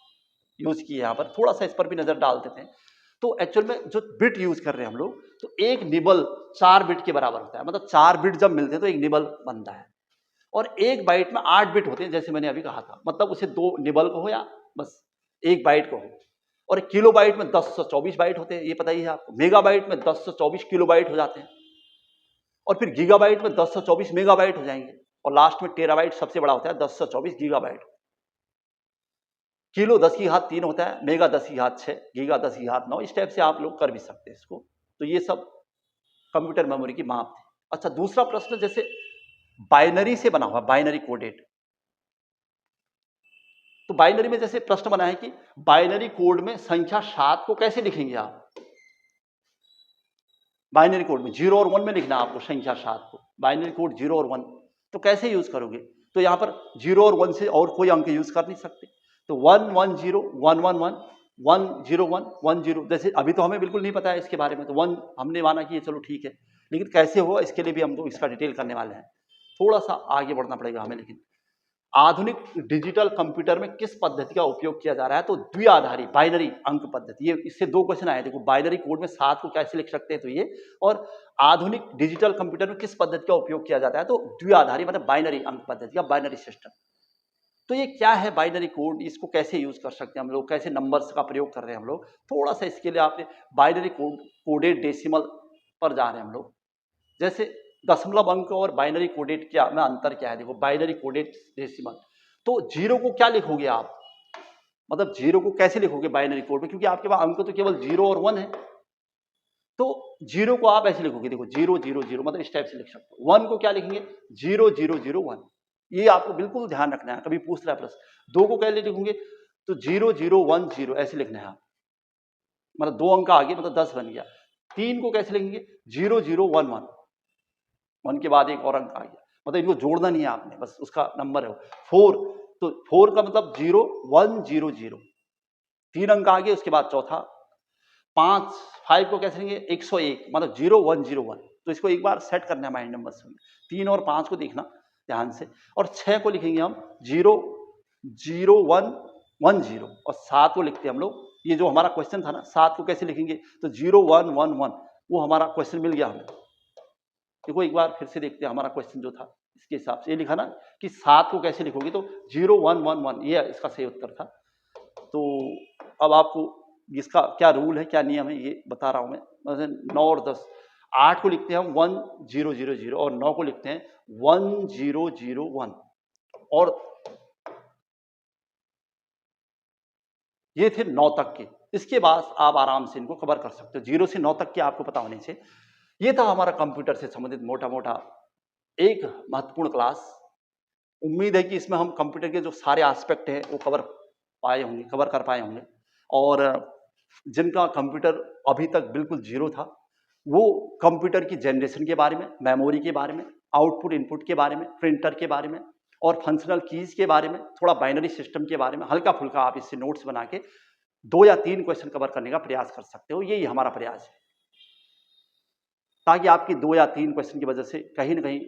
यूज की है यहाँ पर, थोड़ा सा इस पर भी नजर डाल देते हैं। तो एक्चुअल में जो बिट यूज कर रहे हैं हम लोग, तो एक निबल 4 बिट के बराबर होता है। मतलब 4 बिट जब मिलते हैं तो एक निबल बनता है। और एक बाइट में 8 बिट होते हैं, जैसे मैंने अभी कहा था। मतलब उसे 2 निबल को हो या बस एक बाइट को हो। और किलो बाइट में 1024 बाइट होते हैं, ये पता ही है आपको। मेगाबाइट में 1024 किलो बाइट हो जाते हैं। और फिर गीगाबाइट में 1024 मेगाबाइट हो जाएंगे। और लास्ट में टेराबाइट सबसे बड़ा होता है, 1024 गीगाबाइट। किलो 10 की घात 3 होता है, मेगा 10 की घात 6, गीगा 10 की घात 9। इस टाइप से आप लोग कर भी सकते हैं इसको। तो ये सब कंप्यूटर मेमोरी की माप थी। अच्छा, दूसरा प्रश्न, जैसे बाइनरी से बना हुआ, बाइनरी कोडेड। तो बाइनरी में जैसे प्रश्न बना है कि बाइनरी कोड में संख्या 7 को कैसे लिखेंगे आप? बाइनरी कोड में 0 और 1 में लिखना है आपको संख्या 7 को। बाइनरी कोड 0 और 1, तो कैसे यूज करोगे? तो यहां पर 0 और 1 से और कोई अंक यूज कर नहीं सकते। तो 1 1 0 1 1 1 1 0 1 1 0, जैसे अभी तो हमें बिल्कुल नहीं पता है इसके बारे में, तो 1 हमने माना कि ये चलो ठीक है, लेकिन कैसे हुआ इसके लिए भी हम लोग इसका डिटेल करने वाले हैं। थोड़ा सा आगे बढ़ना पड़ेगा हमें। लेकिन आधुनिक डिजिटल कंप्यूटर में किस पद्धति का उपयोग किया जा रहा है? तो द्विआधारी बाइनरी अंक पद्धति। ये इससे 2 क्वेश्चन आए। देखो, बाइनरी कोड में 7 को कैसे लिख सकते हैं, तो ये। और आधुनिक डिजिटल कंप्यूटर में किस पद्धति का उपयोग किया जाता है? तो द्विआधारी मतलब बाइनरी अंक पद्धति का, बाइनरी सिस्टम। तो ये क्या है बाइनरी कोड? इसको कैसे यूज कर सकते हैं हम लोग? कैसे नंबर्स का प्रयोग कर रहे हैं हम लोग? थोड़ा सा इसके लिए आपने बाइनरी कोडेड डेसिमल पर जा रहे हैं हम लोग। जैसे दशमलव अंक और बाइनरी कोडेड क्या में अंतर क्या है? देखो, बाइनरी कोडेड डेसिमल, तो 0 को क्या लिखोगे आप? मतलब 0 को कैसे लिखोगे बाइनरी कोड में? क्योंकि आपके पास अंक तो केवल 0 और 1 है। तो 0 को आप ऐसे लिखोगे, देखो 0 0 0, मतलब इस टाइप से लिख सकते हो। 1 को क्या लिखेंगे? 0 0 0 1। ये आपको बिल्कुल ध्यान रखना है, कभी पूछ रहा है प्रश्न। 2 को कैसे लिखोगे? तो 0 0 1 0 ऐसे लिखना है आप, मतलब 2 अंक आगे, मतलब 10 बन गया। 3 को कैसे लिखेंगे? 0 0 1 1, 1 के बाद एक और अंक आ गया, मतलब इनको जोड़ना नहीं है आपने, बस उसका नंबर है। 4, तो 4 का मतलब 0 1 0 0, 3 अंक आ गए, उसके बाद चौथा। 5 को कैसे लिखेंगे? 101, मतलब 0 1 0 1। तो इसको एक बार सेट करना है माइंड नंबर में। 3 और 5 को देखना ध्यान से। और 6 को लिखेंगे हम 0 0 1 1 0। और 7 को लिखते हैं हम लोग, ये जो हमारा क्वेश्चन था ना, 7 को कैसे लिखेंगे? तो 0 1 1 1, वो हमारा क्वेश्चन मिल गया हमें। देखो एक बार फिर से देखते हैं हमारा क्वेश्चन जो था इसके हिसाब से। ये लिखा ना कि 7 को कैसे लिखोगे, तो 0 1 1 1 ये इसका सही उत्तर था। तो अब आपको इसका क्या रूल है, क्या नियम है, ये बता रहा हूं मैं। मतलब 9 और 10, 8 को लिखते हैं हम 1 0 0 0 और 9 को लिखते हैं 1 0 0 1। और ये थे 9 तक के। इसके बाद आप आराम से इनको कवर कर सकते हो, 0 से 9 तक के आपको पता होने से। ये था हमारा कंप्यूटर से संबंधित मोटा मोटा एक महत्वपूर्ण क्लास। उम्मीद है कि इसमें हम कंप्यूटर के जो सारे एस्पेक्ट हैं वो कवर कर पाए होंगे। और जिनका कंप्यूटर अभी तक बिल्कुल जीरो था, वो कंप्यूटर की जनरेशन के बारे में, मेमोरी के बारे में, आउटपुट इनपुट के बारे में, प्रिंटर के बारे में और फंक्शनल कीज के बारे में, थोड़ा बाइनरी सिस्टम के बारे में हल्का फुल्का आप इससे नोट्स बना के 2 या 3 क्वेश्चन कवर करने का प्रयास कर सकते हो। यही हमारा प्रयास है, ताकि आपकी 2 या 3 क्वेश्चन की वजह से कहीं ना कहीं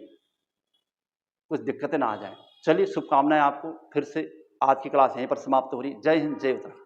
कुछ दिक्कतें ना आ जाए। चलिए, शुभकामनाएं आपको। फिर से आज की क्लास यहीं पर समाप्त हो रही। जय हिंद, जय उत्तराखंड।